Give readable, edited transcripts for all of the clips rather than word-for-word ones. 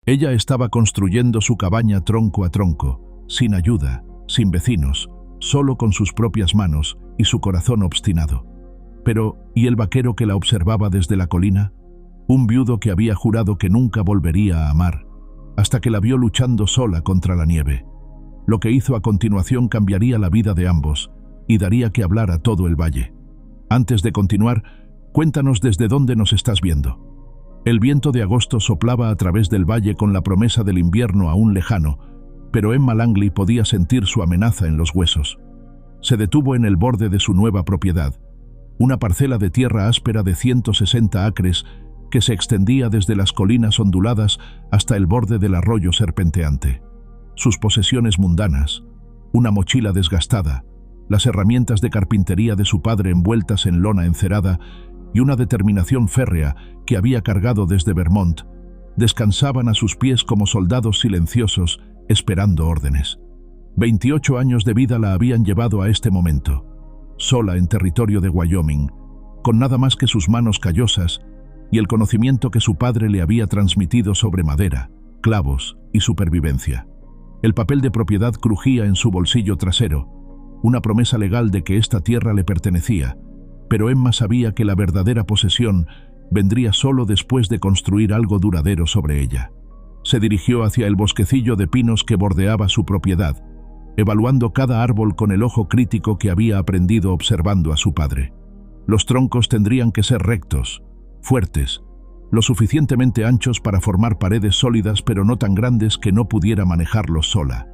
Ella estaba construyendo su cabaña tronco a tronco, sin ayuda, sin vecinos, solo con sus propias manos y su corazón obstinado. Pero, ¿y el vaquero que la observaba desde la colina? Un viudo que había jurado que nunca volvería a amar, hasta que la vio luchando sola contra la nieve. Lo que hizo a continuación cambiaría la vida de ambos y daría que hablar a todo el valle. Antes de continuar, cuéntanos desde dónde nos estás viendo. El viento de agosto soplaba a través del valle con la promesa del invierno aún lejano, pero Emma Langley podía sentir su amenaza en los huesos. Se detuvo en el borde de su nueva propiedad, una parcela de tierra áspera de 160 acres que se extendía desde las colinas onduladas hasta el borde del arroyo serpenteante. Sus posesiones mundanas, una mochila desgastada, las herramientas de carpintería de su padre envueltas en lona encerada y una determinación férrea que había cargado desde Vermont, descansaban a sus pies como soldados silenciosos esperando órdenes. 28 años de vida la habían llevado a este momento, sola en territorio de Wyoming, con nada más que sus manos callosas y el conocimiento que su padre le había transmitido sobre madera, clavos y supervivencia. El papel de propiedad crujía en su bolsillo trasero, una promesa legal de que esta tierra le pertenecía, pero Emma sabía que la verdadera posesión vendría solo después de construir algo duradero sobre ella. Se dirigió hacia el bosquecillo de pinos que bordeaba su propiedad, evaluando cada árbol con el ojo crítico que había aprendido observando a su padre. Los troncos tendrían que ser rectos, fuertes, lo suficientemente anchos para formar paredes sólidas, pero no tan grandes que no pudiera manejarlos sola.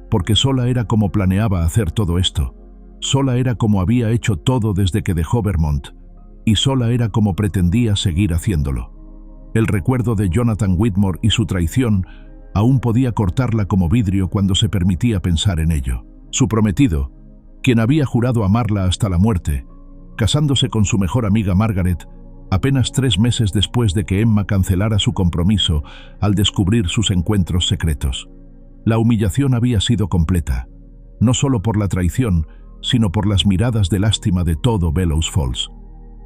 Porque sola era como planeaba hacer todo esto. Sola era como había hecho todo desde que dejó Vermont. Y sola era como pretendía seguir haciéndolo. El recuerdo de Jonathan Whitmore y su traición aún podía cortarla como vidrio cuando se permitía pensar en ello. Su prometido, quien había jurado amarla hasta la muerte, casándose con su mejor amiga Margaret, apenas 3 meses después de que Emma cancelara su compromiso al descubrir sus encuentros secretos. La humillación había sido completa, no solo por la traición, sino por las miradas de lástima de todo Bellows Falls.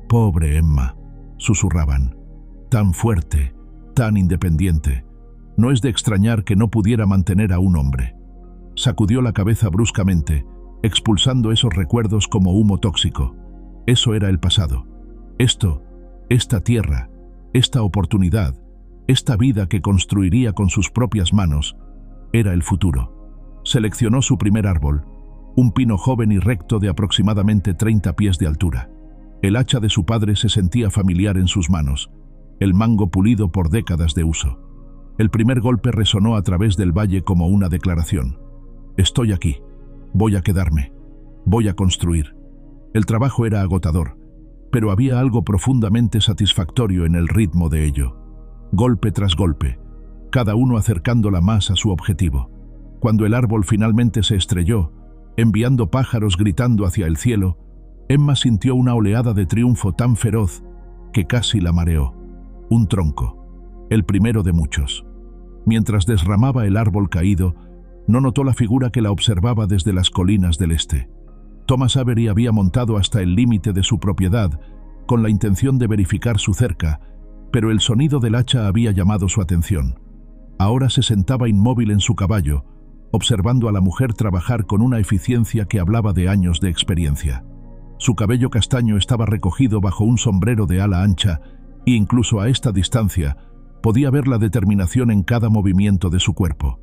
«Pobre Emma», susurraban, «tan fuerte, tan independiente. No es de extrañar que no pudiera mantener a un hombre». Sacudió la cabeza bruscamente, expulsando esos recuerdos como humo tóxico. Eso era el pasado. Esta tierra, esta oportunidad, esta vida que construiría con sus propias manos, era el futuro. Seleccionó su primer árbol, un pino joven y recto de aproximadamente 30 pies de altura. El hacha de su padre se sentía familiar en sus manos, el mango pulido por décadas de uso. El primer golpe resonó a través del valle como una declaración. «Estoy aquí. Voy a quedarme. Voy a construir». El trabajo era agotador, pero había algo profundamente satisfactorio en el ritmo de ello. Golpe tras golpe, cada uno acercándola más a su objetivo. Cuando el árbol finalmente se estrelló, enviando pájaros gritando hacia el cielo, Emma sintió una oleada de triunfo tan feroz que casi la mareó. Un tronco, el primero de muchos. Mientras desramaba el árbol caído, no notó la figura que la observaba desde las colinas del este. Thomas Avery había montado hasta el límite de su propiedad con la intención de verificar su cerca, pero el sonido del hacha había llamado su atención. Ahora se sentaba inmóvil en su caballo, observando a la mujer trabajar con una eficiencia que hablaba de años de experiencia. Su cabello castaño estaba recogido bajo un sombrero de ala ancha e incluso a esta distancia podía ver la determinación en cada movimiento de su cuerpo.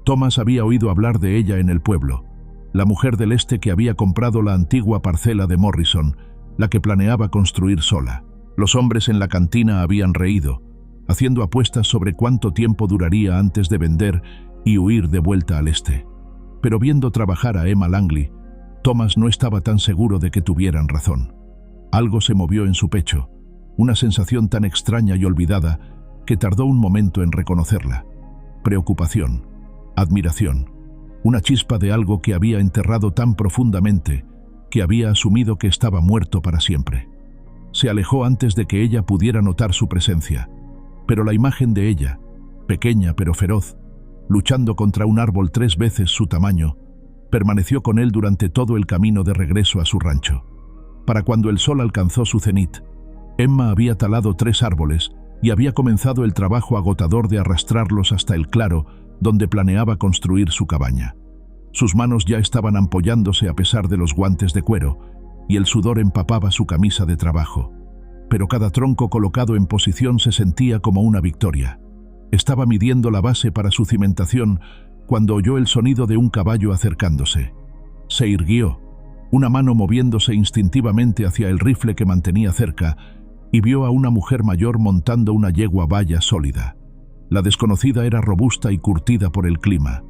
Thomas había oído hablar de ella en el pueblo, la mujer del este que había comprado la antigua parcela de Morrison, la que planeaba construir sola. Los hombres en la cantina habían reído, haciendo apuestas sobre cuánto tiempo duraría antes de vender y huir de vuelta al este. Pero viendo trabajar a Emma Langley, Thomas no estaba tan seguro de que tuvieran razón. Algo se movió en su pecho, una sensación tan extraña y olvidada que tardó un momento en reconocerla. Preocupación, admiración, una chispa de algo que había enterrado tan profundamente que había asumido que estaba muerto para siempre. Se alejó antes de que ella pudiera notar su presencia, pero la imagen de ella, pequeña pero feroz, luchando contra un árbol 3 veces su tamaño, permaneció con él durante todo el camino de regreso a su rancho. Para cuando el sol alcanzó su cenit, Emma había talado 3 árboles y había comenzado el trabajo agotador de arrastrarlos hasta el claro donde planeaba construir su cabaña. Sus manos ya estaban ampollándose a pesar de los guantes de cuero, y el sudor empapaba su camisa de trabajo. Pero cada tronco colocado en posición se sentía como una victoria. Estaba midiendo la base para su cimentación cuando oyó el sonido de un caballo acercándose. Se irguió, una mano moviéndose instintivamente hacia el rifle que mantenía cerca, y vio a una mujer mayor montando una yegua baya sólida. La desconocida era robusta y curtida por el clima,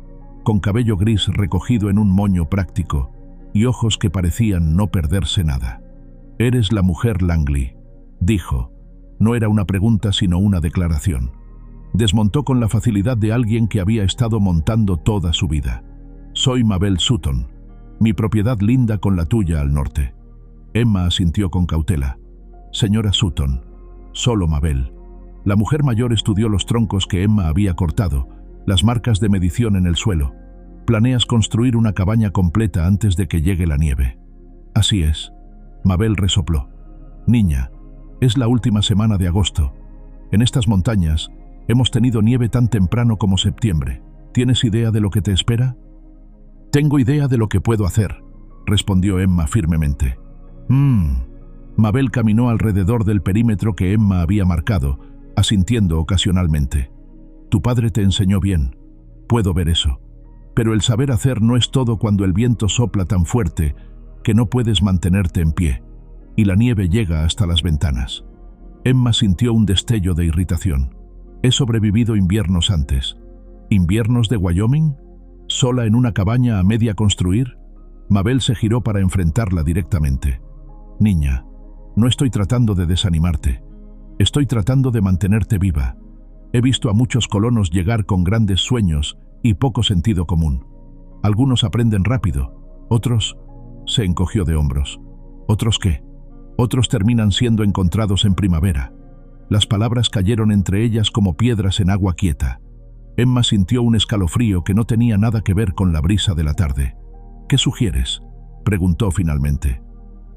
con cabello gris recogido en un moño práctico y ojos que parecían no perderse nada. «Eres la mujer Langley», dijo. No era una pregunta sino una declaración. Desmontó con la facilidad de alguien que había estado montando toda su vida. «Soy Mabel Sutton. Mi propiedad linda con la tuya al norte». Emma asintió con cautela. «Señora Sutton, solo Mabel». La mujer mayor estudió los troncos que Emma había cortado, las marcas de medición en el suelo. «Planeas construir una cabaña completa antes de que llegue la nieve». «Así es». Mabel resopló. «Niña, es la última semana de agosto. En estas montañas hemos tenido nieve tan temprano como septiembre. ¿Tienes idea de lo que te espera?» «Tengo idea de lo que puedo hacer», respondió Emma firmemente. Mabel caminó alrededor del perímetro que Emma había marcado, asintiendo ocasionalmente. «Tu padre te enseñó bien. Puedo ver eso. Pero el saber hacer no es todo cuando el viento sopla tan fuerte que no puedes mantenerte en pie, y la nieve llega hasta las ventanas». Emma sintió un destello de irritación. «He sobrevivido inviernos antes». «¿Inviernos de Wyoming? ¿Sola en una cabaña a media construir?» Mabel se giró para enfrentarla directamente. «Niña, no estoy tratando de desanimarte. Estoy tratando de mantenerte viva. He visto a muchos colonos llegar con grandes sueños y poco sentido común. Algunos aprenden rápido, otros…» Se encogió de hombros. «¿Otros qué?» «Otros terminan siendo encontrados en primavera». Las palabras cayeron entre ellas como piedras en agua quieta. Emma sintió un escalofrío que no tenía nada que ver con la brisa de la tarde. «¿Qué sugieres?», preguntó finalmente.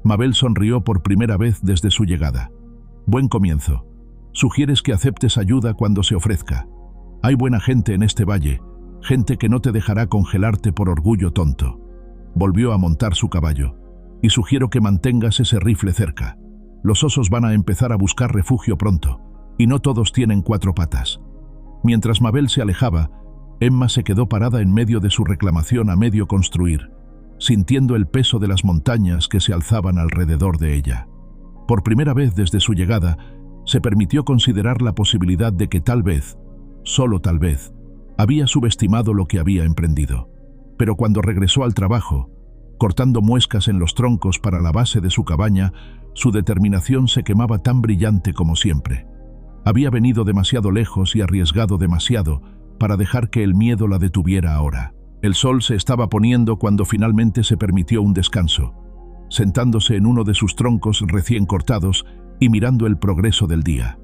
Mabel sonrió por primera vez desde su llegada. «Buen comienzo. Sugieres que aceptes ayuda cuando se ofrezca. Hay buena gente en este valle, gente que no te dejará congelarte por orgullo tonto». Volvió a montar su caballo. «Y sugiero que mantengas ese rifle cerca. Los osos van a empezar a buscar refugio pronto, y no todos tienen 4 patas». Mientras Mabel se alejaba, Emma se quedó parada en medio de su reclamación a medio construir, sintiendo el peso de las montañas que se alzaban alrededor de ella. Por primera vez desde su llegada, se permitió considerar la posibilidad de que tal vez, solo tal vez, había subestimado lo que había emprendido. Pero cuando regresó al trabajo, cortando muescas en los troncos para la base de su cabaña, su determinación se quemaba tan brillante como siempre. Había venido demasiado lejos y arriesgado demasiado para dejar que el miedo la detuviera ahora. El sol se estaba poniendo cuando finalmente se permitió un descanso, sentándose en uno de sus troncos recién cortados y mirando el progreso del día.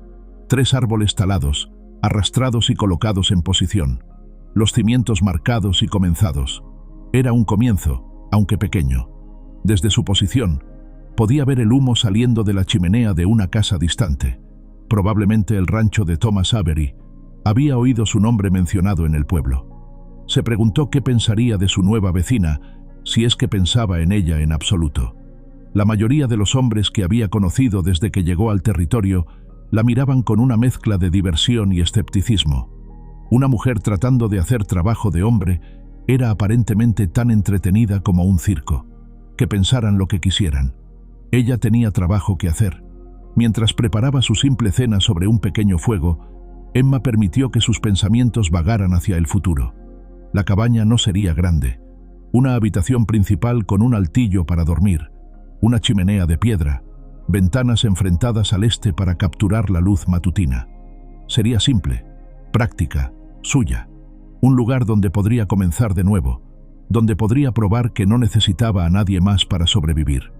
3 árboles talados, arrastrados y colocados en posición, los cimientos marcados y comenzados. Era un comienzo, aunque pequeño. Desde su posición, podía ver el humo saliendo de la chimenea de una casa distante. Probablemente el rancho de Thomas Avery. Había oído su nombre mencionado en el pueblo. Se preguntó qué pensaría de su nueva vecina, si es que pensaba en ella en absoluto. La mayoría de los hombres que había conocido desde que llegó al territorio la miraban con una mezcla de diversión y escepticismo. Una mujer tratando de hacer trabajo de hombre era aparentemente tan entretenida como un circo. Que pensaran lo que quisieran. Ella tenía trabajo que hacer. Mientras preparaba su simple cena sobre un pequeño fuego, Emma permitió que sus pensamientos vagaran hacia el futuro. La cabaña no sería grande. Una habitación principal con un altillo para dormir, una chimenea de piedra, ventanas enfrentadas al este para capturar la luz matutina. Sería simple, práctica, suya. Un lugar donde podría comenzar de nuevo, donde podría probar que no necesitaba a nadie más para sobrevivir.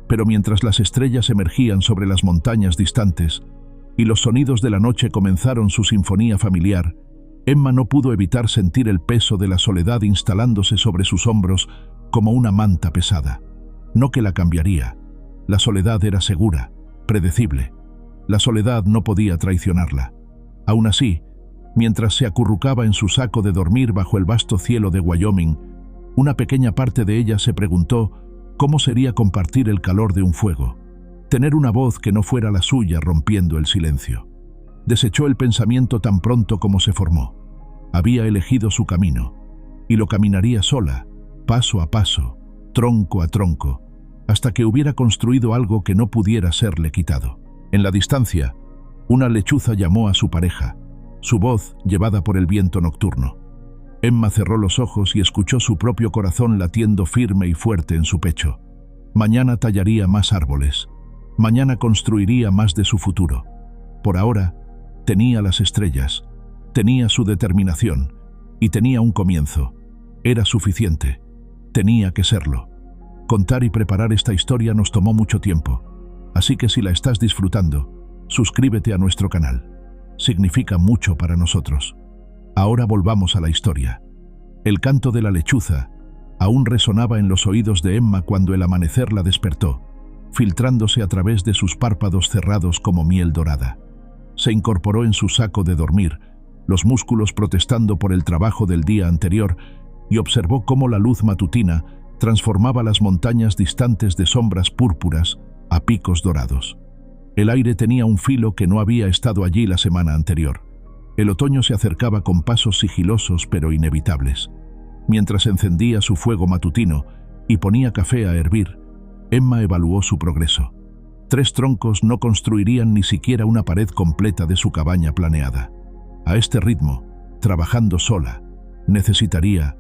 Pero mientras las estrellas emergían sobre las montañas distantes y los sonidos de la noche comenzaron su sinfonía familiar, Emma no pudo evitar sentir el peso de la soledad instalándose sobre sus hombros como una manta pesada. No que la cambiaría. La soledad era segura, predecible. La soledad no podía traicionarla. Aún así, mientras se acurrucaba en su saco de dormir bajo el vasto cielo de Wyoming, una pequeña parte de ella se preguntó cómo sería compartir el calor de un fuego, tener una voz que no fuera la suya rompiendo el silencio. Desechó el pensamiento tan pronto como se formó. Había elegido su camino, y lo caminaría sola, paso a paso, tronco a tronco, hasta que hubiera construido algo que no pudiera serle quitado. En la distancia, una lechuza llamó a su pareja, su voz llevada por el viento nocturno. Emma cerró los ojos y escuchó su propio corazón latiendo firme y fuerte en su pecho. Mañana tallaría más árboles. Mañana construiría más de su futuro. Por ahora, tenía las estrellas, tenía su determinación y tenía un comienzo. Era suficiente. Tenía que serlo. Contar y preparar esta historia nos tomó mucho tiempo, así que si la estás disfrutando, suscríbete a nuestro canal. Significa mucho para nosotros. Ahora volvamos a la historia. El canto de la lechuza aún resonaba en los oídos de Emma cuando el amanecer la despertó, filtrándose a través de sus párpados cerrados como miel dorada. Se incorporó en su saco de dormir, los músculos protestando por el trabajo del día anterior, y observó cómo la luz matutina transformaba las montañas distantes de sombras púrpuras a picos dorados. El aire tenía un filo que no había estado allí la semana anterior. El otoño se acercaba con pasos sigilosos pero inevitables. Mientras encendía su fuego matutino y ponía café a hervir, Emma evaluó su progreso. 3 troncos no construirían ni siquiera una pared completa de su cabaña planeada. A este ritmo, trabajando sola, necesitaría...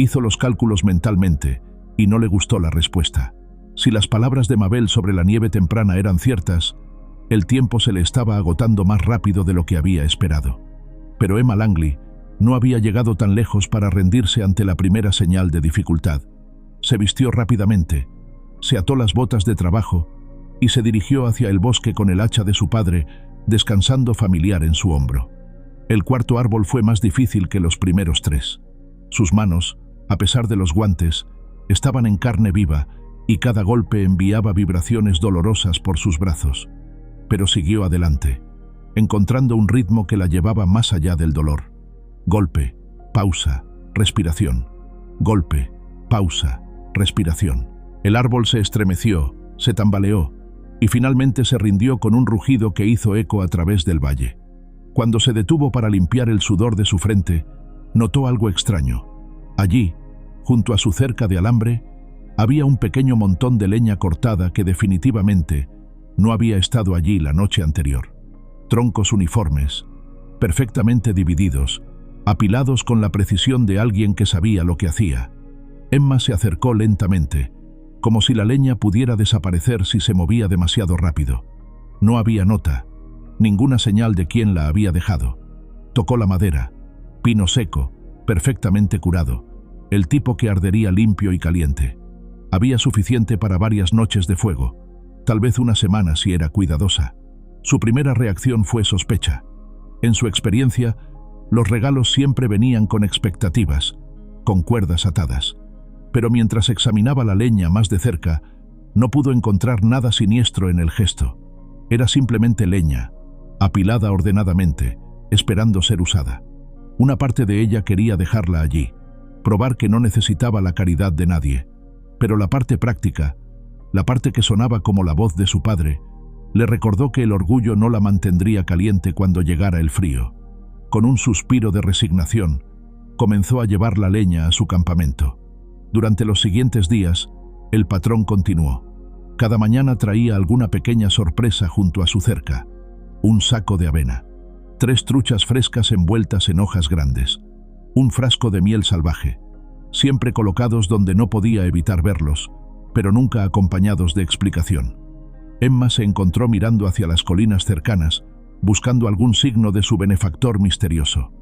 Hizo los cálculos mentalmente y no le gustó la respuesta. Si las palabras de Mabel sobre la nieve temprana eran ciertas, el tiempo se le estaba agotando más rápido de lo que había esperado. Pero Emma Langley no había llegado tan lejos para rendirse ante la primera señal de dificultad. Se vistió rápidamente, se ató las botas de trabajo y se dirigió hacia el bosque con el hacha de su padre, descansando familiar en su hombro. El cuarto árbol fue más difícil que los primeros 3. Sus manos, a pesar de los guantes, estaban en carne viva y cada golpe enviaba vibraciones dolorosas por sus brazos. Pero siguió adelante, encontrando un ritmo que la llevaba más allá del dolor. Golpe, pausa, respiración. Golpe, pausa, respiración. El árbol se estremeció, se tambaleó y finalmente se rindió con un rugido que hizo eco a través del valle. Cuando se detuvo para limpiar el sudor de su frente, notó algo extraño. Allí, junto a su cerca de alambre, había un pequeño montón de leña cortada que definitivamente no había estado allí la noche anterior. Troncos uniformes, perfectamente divididos, apilados con la precisión de alguien que sabía lo que hacía. Emma se acercó lentamente, como si la leña pudiera desaparecer si se movía demasiado rápido. No había nota, ninguna señal de quién la había dejado. Tocó la madera, pino seco, perfectamente curado, el tipo que ardería limpio y caliente. Había suficiente para varias noches de fuego, tal vez una semana si era cuidadosa. Su primera reacción fue sospecha. En su experiencia, los regalos siempre venían con expectativas, con cuerdas atadas. Pero mientras examinaba la leña más de cerca, no pudo encontrar nada siniestro en el gesto. Era simplemente leña, apilada ordenadamente, esperando ser usada. Una parte de ella quería dejarla allí, probar que no necesitaba la caridad de nadie. Pero la parte práctica, la parte que sonaba como la voz de su padre, le recordó que el orgullo no la mantendría caliente cuando llegara el frío. Con un suspiro de resignación, comenzó a llevar la leña a su campamento. Durante los siguientes días, el patrón continuó. Cada mañana traía alguna pequeña sorpresa junto a su cerca. Un saco de avena, 3 truchas frescas envueltas en hojas grandes, un frasco de miel salvaje, siempre colocados donde no podía evitar verlos, pero nunca acompañados de explicación. Emma se encontró mirando hacia las colinas cercanas, buscando algún signo de su benefactor misterioso.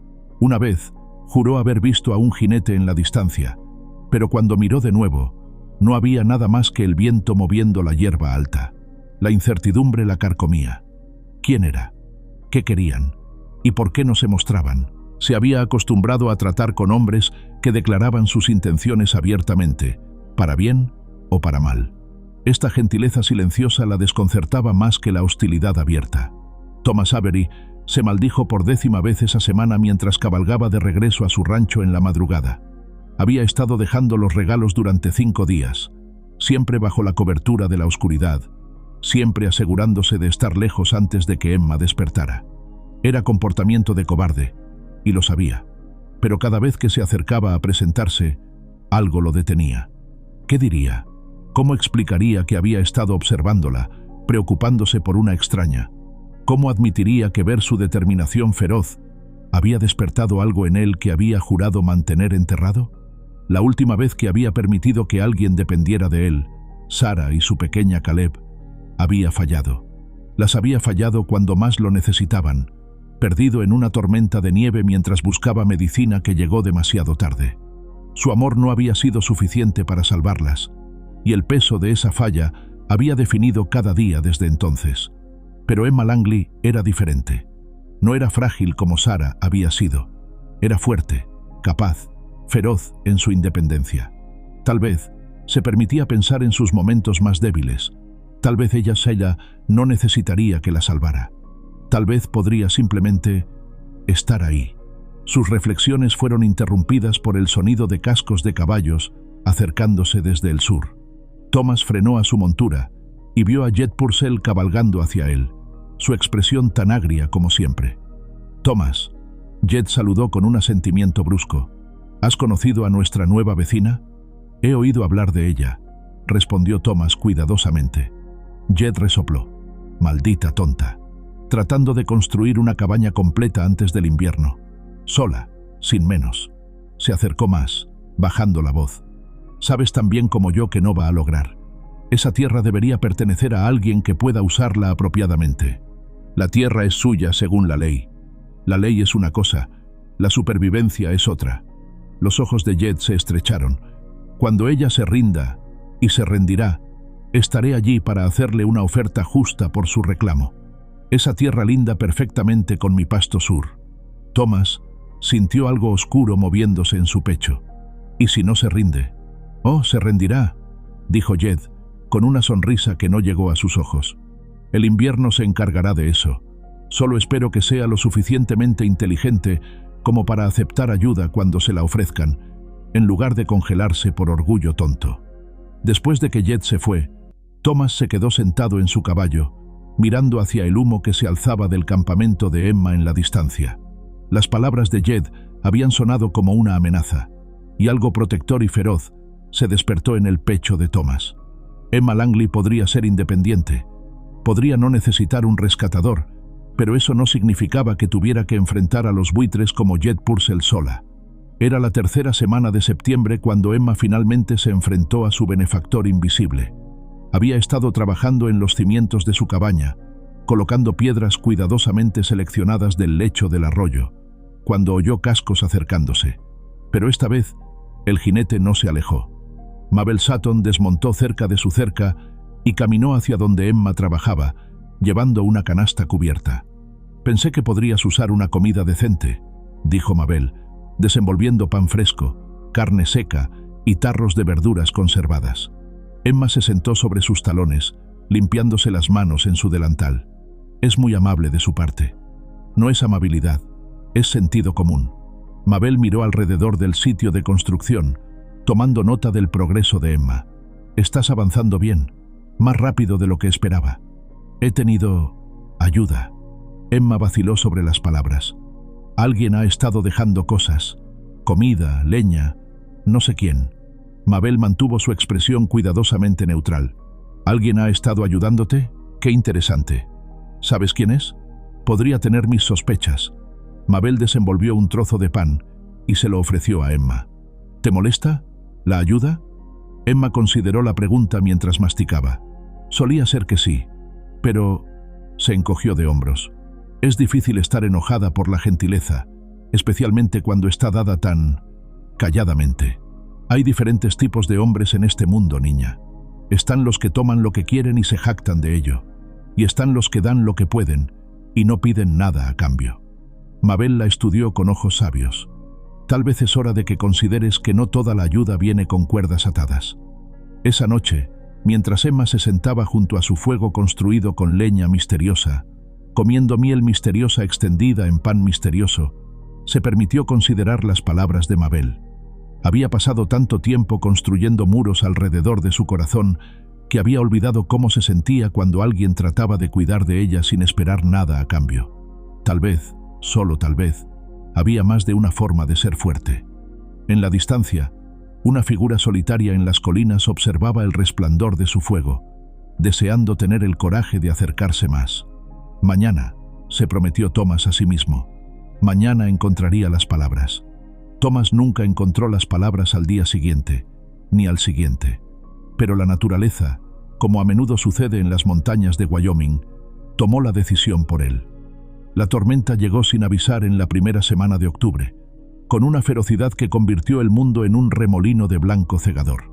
Una vez, juró haber visto a un jinete en la distancia, pero cuando miró de nuevo, no había nada más que el viento moviendo la hierba alta. La incertidumbre la carcomía. ¿Quién era? ¿Qué querían? ¿Y por qué no se mostraban? Se había acostumbrado a tratar con hombres que declaraban sus intenciones abiertamente, para bien o para mal. Esta gentileza silenciosa la desconcertaba más que la hostilidad abierta. Thomas Avery se maldijo por 10ª vez esa semana mientras cabalgaba de regreso a su rancho en la madrugada. Había estado dejando los regalos durante 5 días, siempre bajo la cobertura de la oscuridad, siempre asegurándose de estar lejos antes de que Emma despertara. Era comportamiento de cobarde, y lo sabía, pero cada vez que se acercaba a presentarse, algo lo detenía. ¿Qué diría? ¿Cómo explicaría que había estado observándola, preocupándose por una extraña? ¿Cómo admitiría que ver su determinación feroz había despertado algo en él que había jurado mantener enterrado? La última vez que había permitido que alguien dependiera de él, Sara y su pequeña Caleb, había fallado. Las había fallado cuando más lo necesitaban, perdido en una tormenta de nieve mientras buscaba medicina que llegó demasiado tarde. Su amor no había sido suficiente para salvarlas, y el peso de esa falla había definido cada día desde entonces. Pero Emma Langley era diferente. No era frágil como Sara había sido. Era fuerte, capaz, feroz en su independencia. Tal vez se permitía pensar en sus momentos más débiles. Tal vez ella no necesitaría que la salvara. Tal vez podría simplemente estar ahí. Sus reflexiones fueron interrumpidas por el sonido de cascos de caballos acercándose desde el sur. Thomas frenó a su montura y vio a Jed Purcell cabalgando hacia él, su expresión tan agria como siempre. «Thomas», Jed saludó con un asentimiento brusco. «¿Has conocido a nuestra nueva vecina?» «He oído hablar de ella», respondió Thomas cuidadosamente. Jed resopló. «Maldita tonta. Tratando de construir una cabaña completa antes del invierno. Sola, sin menos». Se acercó más, bajando la voz. «Sabes tan bien como yo que no va a lograr. Esa tierra debería pertenecer a alguien que pueda usarla apropiadamente. La tierra es suya según la ley. La ley es una cosa, la supervivencia es otra». Los ojos de Jed se estrecharon. «Cuando ella se rinda, y se rendirá, estaré allí para hacerle una oferta justa por su reclamo. Esa tierra linda perfectamente con mi pasto sur». Thomas sintió algo oscuro moviéndose en su pecho. «¿Y si no se rinde?» «Oh, se rendirá», dijo Jed, con una sonrisa que no llegó a sus ojos. «El invierno se encargará de eso. Solo espero que sea lo suficientemente inteligente como para aceptar ayuda cuando se la ofrezcan, en lugar de congelarse por orgullo tonto». Después de que Jed se fue, Thomas se quedó sentado en su caballo, mirando hacia el humo que se alzaba del campamento de Emma en la distancia. Las palabras de Jed habían sonado como una amenaza, y algo protector y feroz se despertó en el pecho de Thomas. Emma Langley podría ser independiente, podría no necesitar un rescatador, pero eso no significaba que tuviera que enfrentar a los buitres como Jed Purcell sola. Era la 3ª semana de septiembre cuando Emma finalmente se enfrentó a su benefactor invisible. Había estado trabajando en los cimientos de su cabaña, colocando piedras cuidadosamente seleccionadas del lecho del arroyo, cuando oyó cascos acercándose. Pero esta vez, el jinete no se alejó. Mabel Sutton desmontó cerca de su cerca y caminó hacia donde Emma trabajaba, llevando una canasta cubierta. «Pensé que podrías usar una comida decente», dijo Mabel, desenvolviendo pan fresco, carne seca y tarros de verduras conservadas. Emma se sentó sobre sus talones, limpiándose las manos en su delantal. «Es muy amable de su parte». «No es amabilidad, es sentido común». Mabel miró alrededor del sitio de construcción, tomando nota del progreso de Emma. «Estás avanzando bien, más rápido de lo que esperaba. He tenido ayuda». Emma vaciló sobre las palabras. «Alguien ha estado dejando cosas, comida, leña, no sé quién». Mabel mantuvo su expresión cuidadosamente neutral. «¿Alguien ha estado ayudándote? Qué interesante. ¿Sabes quién es? Podría tener mis sospechas». Mabel desenvolvió un trozo de pan y se lo ofreció a Emma. «¿Te molesta? ¿La ayuda?» Emma consideró la pregunta mientras masticaba. Solía ser que sí, pero se encogió de hombros. Es difícil estar enojada por la gentileza, especialmente cuando está dada tan calladamente. Hay diferentes tipos de hombres en este mundo, niña. Están los que toman lo que quieren y se jactan de ello, y están los que dan lo que pueden y no piden nada a cambio. Mabel la estudió con ojos sabios. Tal vez es hora de que consideres que no toda la ayuda viene con cuerdas atadas. Esa noche, mientras Emma se sentaba junto a su fuego construido con leña misteriosa, comiendo miel misteriosa extendida en pan misterioso, se permitió considerar las palabras de Mabel. Había pasado tanto tiempo construyendo muros alrededor de su corazón que había olvidado cómo se sentía cuando alguien trataba de cuidar de ella sin esperar nada a cambio. Tal vez, solo tal vez, había más de una forma de ser fuerte. En la distancia, una figura solitaria en las colinas observaba el resplandor de su fuego, deseando tener el coraje de acercarse más. Mañana, se prometió Thomas a sí mismo. Mañana encontraría las palabras. Thomas nunca encontró las palabras al día siguiente, ni al siguiente. Pero la naturaleza, como a menudo sucede en las montañas de Wyoming, tomó la decisión por él. La tormenta llegó sin avisar en la primera semana de octubre, con una ferocidad que convirtió el mundo en un remolino de blanco cegador.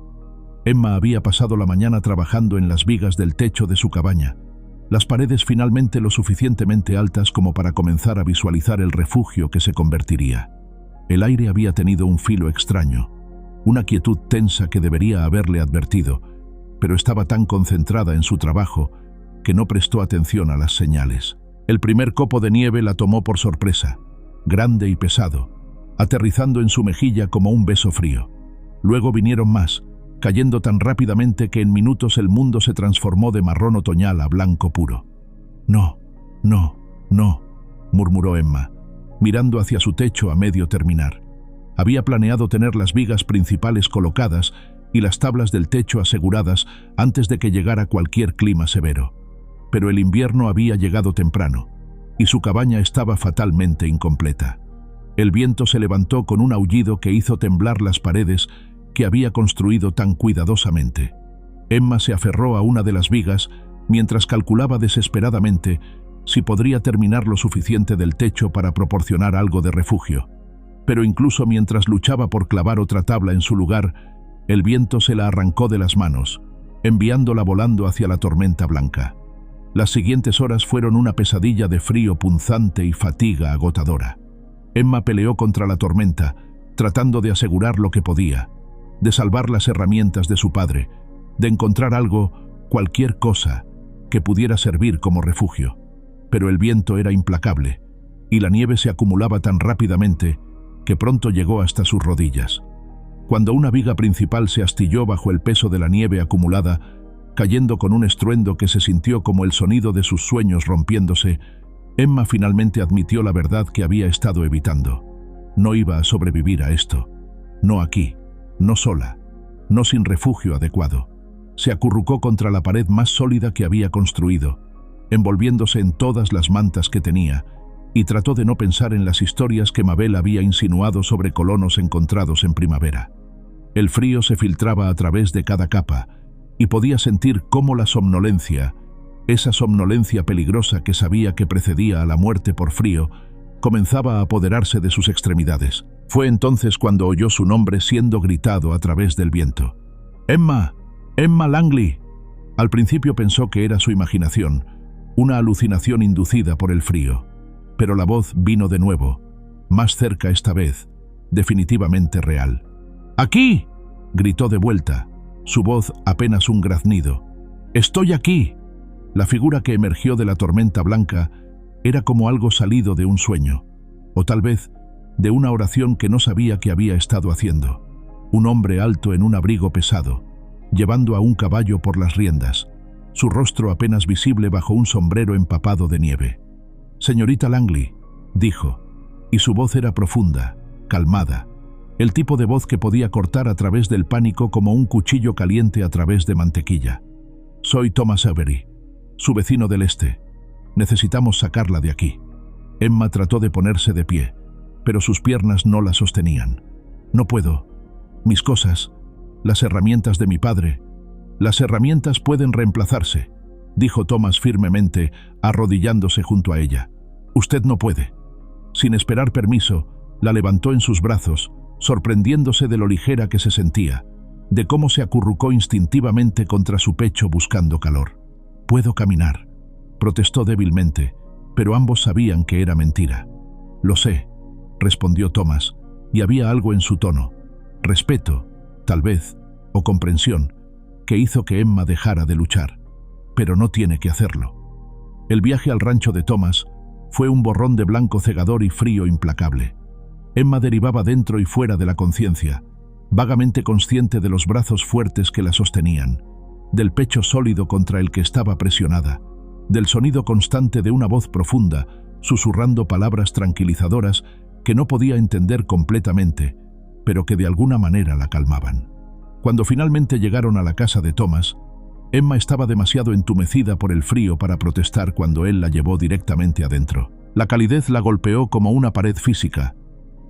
Emma había pasado la mañana trabajando en las vigas del techo de su cabaña, las paredes finalmente lo suficientemente altas como para comenzar a visualizar el refugio que se convertiría. El aire había tenido un filo extraño, una quietud tensa que debería haberle advertido, pero estaba tan concentrada en su trabajo que no prestó atención a las señales. El primer copo de nieve la tomó por sorpresa, grande y pesado, aterrizando en su mejilla como un beso frío. Luego vinieron más, cayendo tan rápidamente que en minutos el mundo se transformó de marrón otoñal a blanco puro. «No, no, no», murmuró Emma, mirando hacia su techo a medio terminar. Había planeado tener las vigas principales colocadas y las tablas del techo aseguradas antes de que llegara cualquier clima severo. Pero el invierno había llegado temprano, y su cabaña estaba fatalmente incompleta. El viento se levantó con un aullido que hizo temblar las paredes que había construido tan cuidadosamente. Emma se aferró a una de las vigas mientras calculaba desesperadamente si podría terminar lo suficiente del techo para proporcionar algo de refugio. Pero incluso mientras luchaba por clavar otra tabla en su lugar, el viento se la arrancó de las manos, enviándola volando hacia la tormenta blanca. Las siguientes horas fueron una pesadilla de frío punzante y fatiga agotadora. Emma peleó contra la tormenta, tratando de asegurar lo que podía, de salvar las herramientas de su padre, de encontrar algo, cualquier cosa, que pudiera servir como refugio. Pero el viento era implacable, y la nieve se acumulaba tan rápidamente que pronto llegó hasta sus rodillas. Cuando una viga principal se astilló bajo el peso de la nieve acumulada, cayendo con un estruendo que se sintió como el sonido de sus sueños rompiéndose, Emma finalmente admitió la verdad que había estado evitando. No iba a sobrevivir a esto. No aquí, no sola, no sin refugio adecuado. Se acurrucó contra la pared más sólida que había construido, envolviéndose en todas las mantas que tenía, y trató de no pensar en las historias que Mabel había insinuado sobre colonos encontrados en primavera. El frío se filtraba a través de cada capa, y podía sentir cómo la somnolencia, esa somnolencia peligrosa que sabía que precedía a la muerte por frío, comenzaba a apoderarse de sus extremidades. Fue entonces cuando oyó su nombre siendo gritado a través del viento. «¡Emma! ¡Emma Langley!». Al principio pensó que era su imaginación, una alucinación inducida por el frío. Pero la voz vino de nuevo, más cerca esta vez, definitivamente real. «¡Aquí!», gritó de vuelta, su voz apenas un graznido. «¡Estoy aquí!». La figura que emergió de la tormenta blanca era como algo salido de un sueño, o tal vez de una oración que no sabía que había estado haciendo. Un hombre alto en un abrigo pesado, llevando a un caballo por las riendas, su rostro apenas visible bajo un sombrero empapado de nieve. «Señorita Langley», dijo, y su voz era profunda, calmada, el tipo de voz que podía cortar a través del pánico como un cuchillo caliente a través de mantequilla. «Soy Thomas Avery, su vecino del este. Necesitamos sacarla de aquí». Emma trató de ponerse de pie, pero sus piernas no la sostenían. «No puedo. Mis cosas, las herramientas de mi padre, las herramientas pueden reemplazarse», dijo Thomas firmemente, arrodillándose junto a ella. «Usted no puede». Sin esperar permiso, la levantó en sus brazos, sorprendiéndose de lo ligera que se sentía, de cómo se acurrucó instintivamente contra su pecho buscando calor. «Puedo caminar», protestó débilmente, pero ambos sabían que era mentira. «Lo sé», respondió Thomas, y había algo en su tono, respeto, tal vez, o comprensión, que hizo que Emma dejara de luchar. «Pero no tiene que hacerlo». El viaje al rancho de Thomas fue un borrón de blanco cegador y frío implacable. Emma derivaba dentro y fuera de la conciencia, vagamente consciente de los brazos fuertes que la sostenían, del pecho sólido contra el que estaba presionada, del sonido constante de una voz profunda, susurrando palabras tranquilizadoras que no podía entender completamente, pero que de alguna manera la calmaban. Cuando finalmente llegaron a la casa de Thomas, Emma estaba demasiado entumecida por el frío para protestar cuando él la llevó directamente adentro. La calidez la golpeó como una pared física,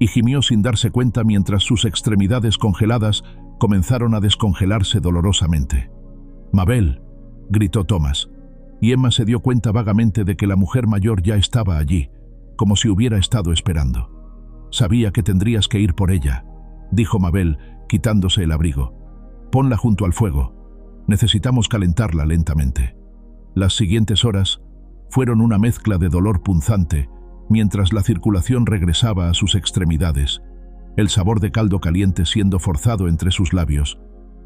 y gimió sin darse cuenta mientras sus extremidades congeladas comenzaron a descongelarse dolorosamente. «Mabel», gritó Thomas, y Emma se dio cuenta vagamente de que la mujer mayor ya estaba allí, como si hubiera estado esperando. «Sabía que tendrías que ir por ella», dijo Mabel, quitándose el abrigo. «Ponla junto al fuego. Necesitamos calentarla lentamente». Las siguientes horas fueron una mezcla de dolor punzante, mientras la circulación regresaba a sus extremidades, el sabor de caldo caliente siendo forzado entre sus labios,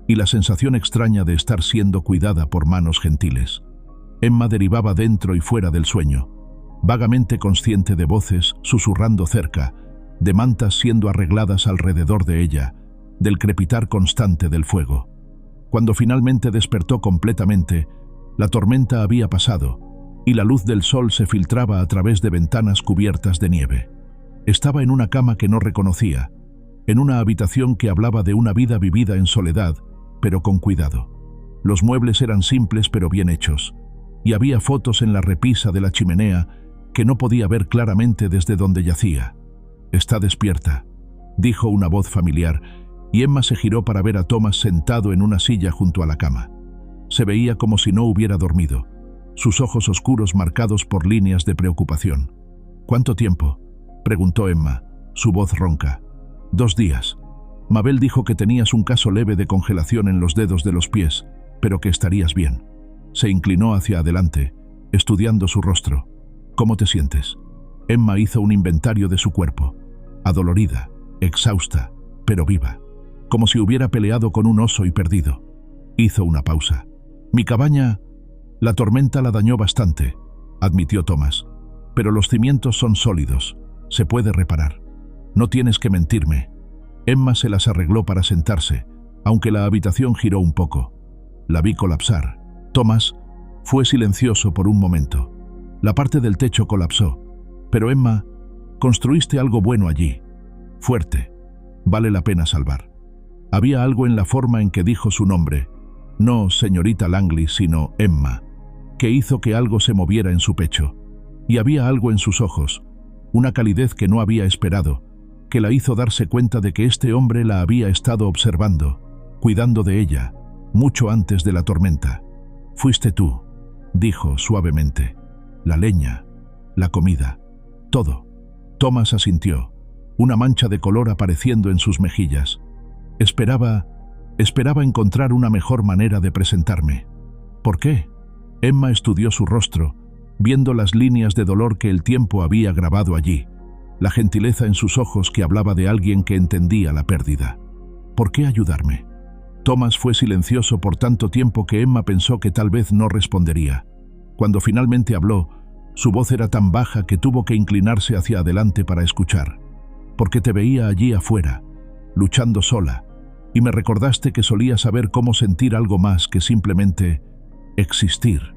y la sensación extraña de estar siendo cuidada por manos gentiles. Emma derivaba dentro y fuera del sueño, vagamente consciente de voces susurrando cerca, de mantas siendo arregladas alrededor de ella, del crepitar constante del fuego. Cuando finalmente despertó completamente, la tormenta había pasado, y la luz del sol se filtraba a través de ventanas cubiertas de nieve. Estaba en una cama que no reconocía, en una habitación que hablaba de una vida vivida en soledad, pero con cuidado. Los muebles eran simples pero bien hechos, y había fotos en la repisa de la chimenea que no podía ver claramente desde donde yacía. «Está despierta», dijo una voz familiar, y Emma se giró para ver a Thomas sentado en una silla junto a la cama. Se veía como si no hubiera dormido, sus ojos oscuros marcados por líneas de preocupación. «¿Cuánto tiempo?», preguntó Emma, su voz ronca. «2 días. Mabel dijo que tenías un caso leve de congelación en los dedos de los pies, pero que estarías bien». Se inclinó hacia adelante, estudiando su rostro. «¿Cómo te sientes?». Emma hizo un inventario de su cuerpo. Adolorida, exhausta, pero viva, como si hubiera peleado con un oso y perdido. Hizo una pausa. «Mi cabaña, la tormenta la dañó bastante», admitió Thomas, «pero los cimientos son sólidos, se puede reparar. No tienes que mentirme». Emma se las arregló para sentarse, aunque la habitación giró un poco. La vi colapsar. Thomas fue silencioso por un momento. La parte del techo colapsó. «Pero Emma, construiste algo bueno allí. Fuerte. Vale la pena salvar». Había algo en la forma en que dijo su nombre, no señorita Langley, sino Emma, que hizo que algo se moviera en su pecho. Y había algo en sus ojos, una calidez que no había esperado, que la hizo darse cuenta de que este hombre la había estado observando, cuidando de ella, mucho antes de la tormenta. «Fuiste tú», dijo suavemente. «La leña, la comida, todo». Thomas asintió, una mancha de color apareciendo en sus mejillas. Esperaba encontrar una mejor manera de presentarme. «¿Por qué?». Emma estudió su rostro, viendo las líneas de dolor que el tiempo había grabado allí, la gentileza en sus ojos que hablaba de alguien que entendía la pérdida. «¿Por qué ayudarme?». Thomas fue silencioso por tanto tiempo que Emma pensó que tal vez no respondería. Cuando finalmente habló, su voz era tan baja que tuvo que inclinarse hacia adelante para escuchar. «Porque te veía allí afuera, luchando sola, y me recordaste que solía saber cómo sentir algo más que simplemente existir».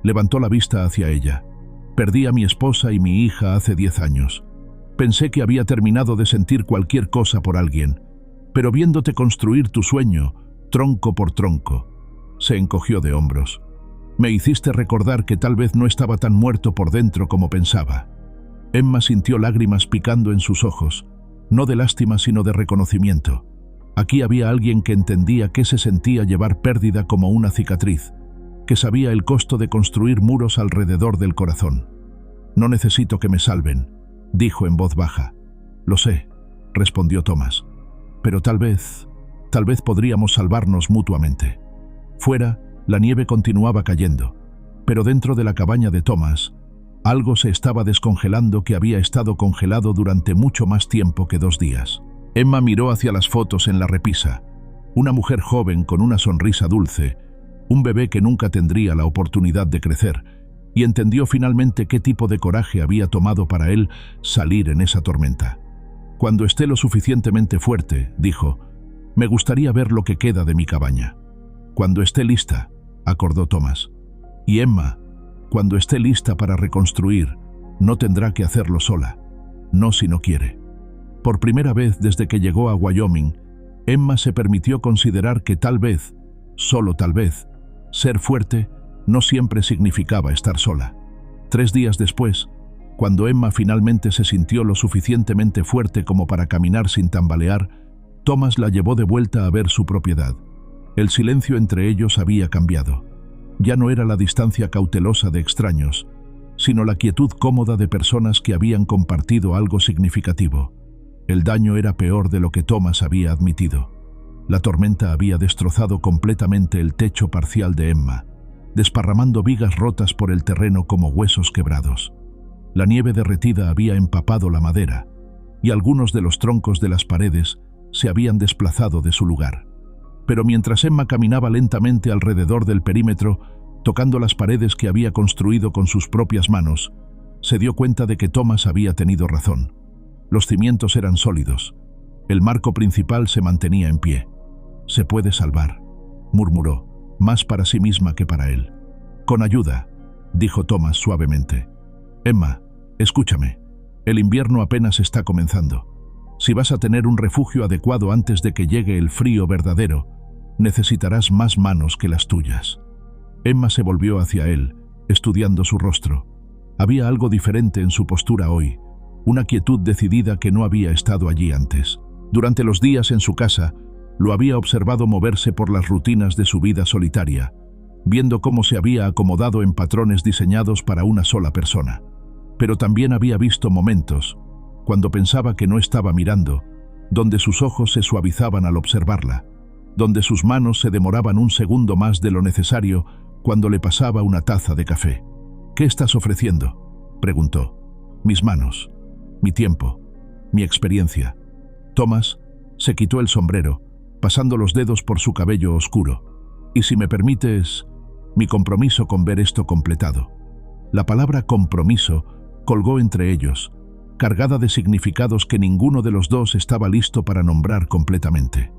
Levantó la vista hacia ella. «Perdí a mi esposa y mi hija hace 10 años. Pensé que había terminado de sentir cualquier cosa por alguien, pero viéndote construir tu sueño, tronco por tronco». Se encogió de hombros. «Me hiciste recordar que tal vez no estaba tan muerto por dentro como pensaba». Emma sintió lágrimas picando en sus ojos, no de lástima sino de reconocimiento. Aquí había alguien que entendía qué se sentía llevar pérdida como una cicatriz, que sabía el costo de construir muros alrededor del corazón. «No necesito que me salven», dijo en voz baja. «Lo sé», respondió Thomas, «pero tal vez podríamos salvarnos mutuamente». Fuera, la nieve continuaba cayendo, pero dentro de la cabaña de Thomas, algo se estaba descongelando que había estado congelado durante mucho más tiempo que 2 días. Emma miró hacia las fotos en la repisa. Una mujer joven con una sonrisa dulce, un bebé que nunca tendría la oportunidad de crecer, y entendió finalmente qué tipo de coraje había tomado para él salir en esa tormenta. «Cuando esté lo suficientemente fuerte», dijo, «me gustaría ver lo que queda de mi cabaña». «Cuando esté lista», acordó Thomas. «Y Emma, cuando esté lista para reconstruir, no tendrá que hacerlo sola, no si no quiere». Por primera vez desde que llegó a Wyoming, Emma se permitió considerar que tal vez, solo tal vez, ser fuerte no siempre significaba estar sola. 3 días después, cuando Emma finalmente se sintió lo suficientemente fuerte como para caminar sin tambalear, Thomas la llevó de vuelta a ver su propiedad. El silencio entre ellos había cambiado. Ya no era la distancia cautelosa de extraños, sino la quietud cómoda de personas que habían compartido algo significativo. El daño era peor de lo que Thomas había admitido. La tormenta había destrozado completamente el techo parcial de Emma, desparramando vigas rotas por el terreno como huesos quebrados. La nieve derretida había empapado la madera, y algunos de los troncos de las paredes se habían desplazado de su lugar. Pero mientras Emma caminaba lentamente alrededor del perímetro, tocando las paredes que había construido con sus propias manos, se dio cuenta de que Thomas había tenido razón. Los cimientos eran sólidos. El marco principal se mantenía en pie. «Se puede salvar», murmuró, más para sí misma que para él. «Con ayuda», dijo Thomas suavemente. «Emma, escúchame. El invierno apenas está comenzando. Si vas a tener un refugio adecuado antes de que llegue el frío verdadero, necesitarás más manos que las tuyas». Emma se volvió hacia él, estudiando su rostro. Había algo diferente en su postura hoy, una quietud decidida que no había estado allí antes. Durante los días en su casa, lo había observado moverse por las rutinas de su vida solitaria, viendo cómo se había acomodado en patrones diseñados para una sola persona. Pero también había visto momentos, cuando pensaba que no estaba mirando, donde sus ojos se suavizaban al observarla, donde sus manos se demoraban un segundo más de lo necesario cuando le pasaba una taza de café. «¿Qué estás ofreciendo?», preguntó. «Mis manos, mi tiempo, mi experiencia». Thomas se quitó el sombrero, pasando los dedos por su cabello oscuro. «Y si me permites, mi compromiso con ver esto completado». La palabra compromiso colgó entre ellos, cargada de significados que ninguno de los dos estaba listo para nombrar completamente.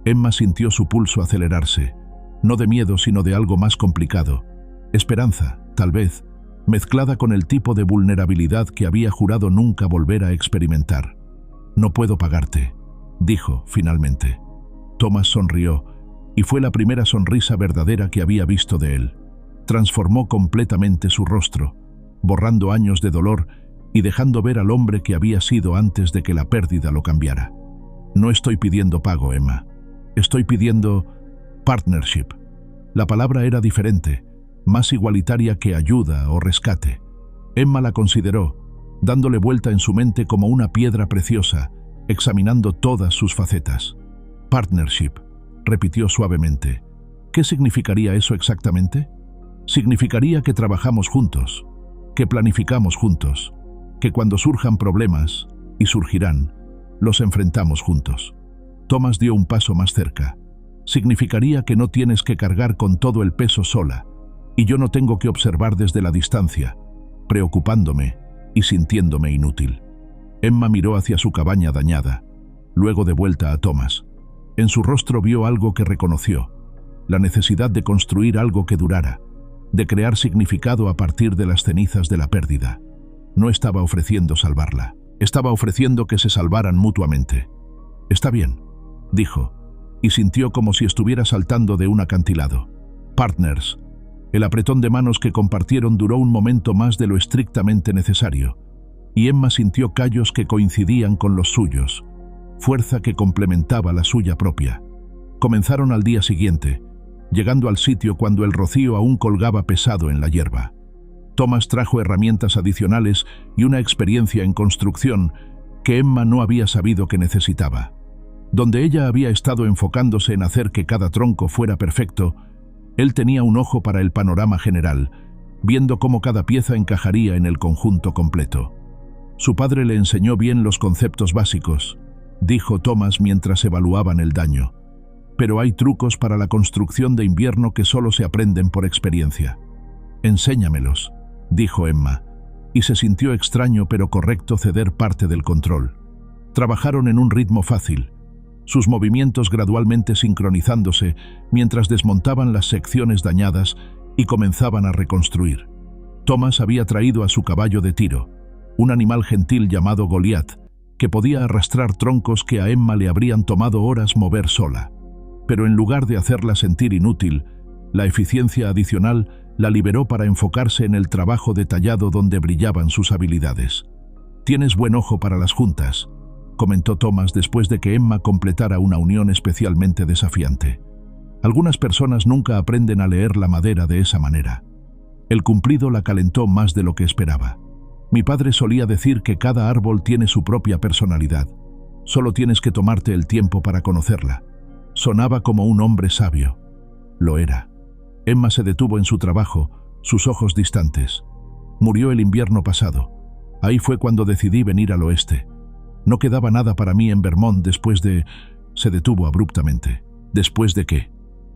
Emma sintió su pulso acelerarse, no de miedo sino de algo más complicado. Esperanza, tal vez, mezclada con el tipo de vulnerabilidad que había jurado nunca volver a experimentar. «No puedo pagarte», dijo finalmente. Thomas sonrió, y fue la primera sonrisa verdadera que había visto de él. Transformó completamente su rostro, borrando años de dolor y dejando ver al hombre que había sido antes de que la pérdida lo cambiara. «No estoy pidiendo pago, Emma. Estoy pidiendo partnership». La palabra era diferente, más igualitaria que ayuda o rescate. Emma la consideró, dándole vuelta en su mente como una piedra preciosa, examinando todas sus facetas. «Partnership», repitió suavemente. «¿Qué significaría eso exactamente?» «Significaría que trabajamos juntos, que planificamos juntos, que cuando surjan problemas, y surgirán, los enfrentamos juntos». Thomas dio un paso más cerca. «Significaría que no tienes que cargar con todo el peso sola, y yo no tengo que observar desde la distancia, preocupándome y sintiéndome inútil». Emma miró hacia su cabaña dañada, luego de vuelta a Thomas. En su rostro vio algo que reconoció, la necesidad de construir algo que durara, de crear significado a partir de las cenizas de la pérdida. No estaba ofreciendo salvarla, estaba ofreciendo que se salvaran mutuamente. «Está bien», dijo, y sintió como si estuviera saltando de un acantilado. «Partners». El apretón de manos que compartieron duró un momento más de lo estrictamente necesario, y Emma sintió callos que coincidían con los suyos, fuerza que complementaba la suya propia. Comenzaron al día siguiente, llegando al sitio cuando el rocío aún colgaba pesado en la hierba. Thomas trajo herramientas adicionales y una experiencia en construcción que Emma no había sabido que necesitaba. Donde ella había estado enfocándose en hacer que cada tronco fuera perfecto, él tenía un ojo para el panorama general, viendo cómo cada pieza encajaría en el conjunto completo. Su padre le enseñó bien los conceptos básicos, dijo Thomas mientras evaluaban el daño. Pero hay trucos para la construcción de invierno que solo se aprenden por experiencia. Enséñamelos, dijo Emma, y se sintió extraño pero correcto ceder parte del control. Trabajaron en un ritmo fácil, sus movimientos gradualmente sincronizándose mientras desmontaban las secciones dañadas y comenzaban a reconstruir. Thomas había traído a su caballo de tiro, un animal gentil llamado Goliath, que podía arrastrar troncos que a Emma le habrían tomado horas mover sola. Pero en lugar de hacerla sentir inútil, la eficiencia adicional la liberó para enfocarse en el trabajo detallado donde brillaban sus habilidades. «Tienes buen ojo para las juntas», comentó Thomas después de que Emma completara una unión especialmente desafiante. «Algunas personas nunca aprenden a leer la madera de esa manera». El cumplido la calentó más de lo que esperaba. «Mi padre solía decir que cada árbol tiene su propia personalidad. Solo tienes que tomarte el tiempo para conocerla». Sonaba como un hombre sabio. Lo era. Emma se detuvo en su trabajo, sus ojos distantes. «Murió el invierno pasado. Ahí fue cuando decidí venir al oeste. No quedaba nada para mí en Vermont después de...» Se detuvo abruptamente. «¿Después de qué?»,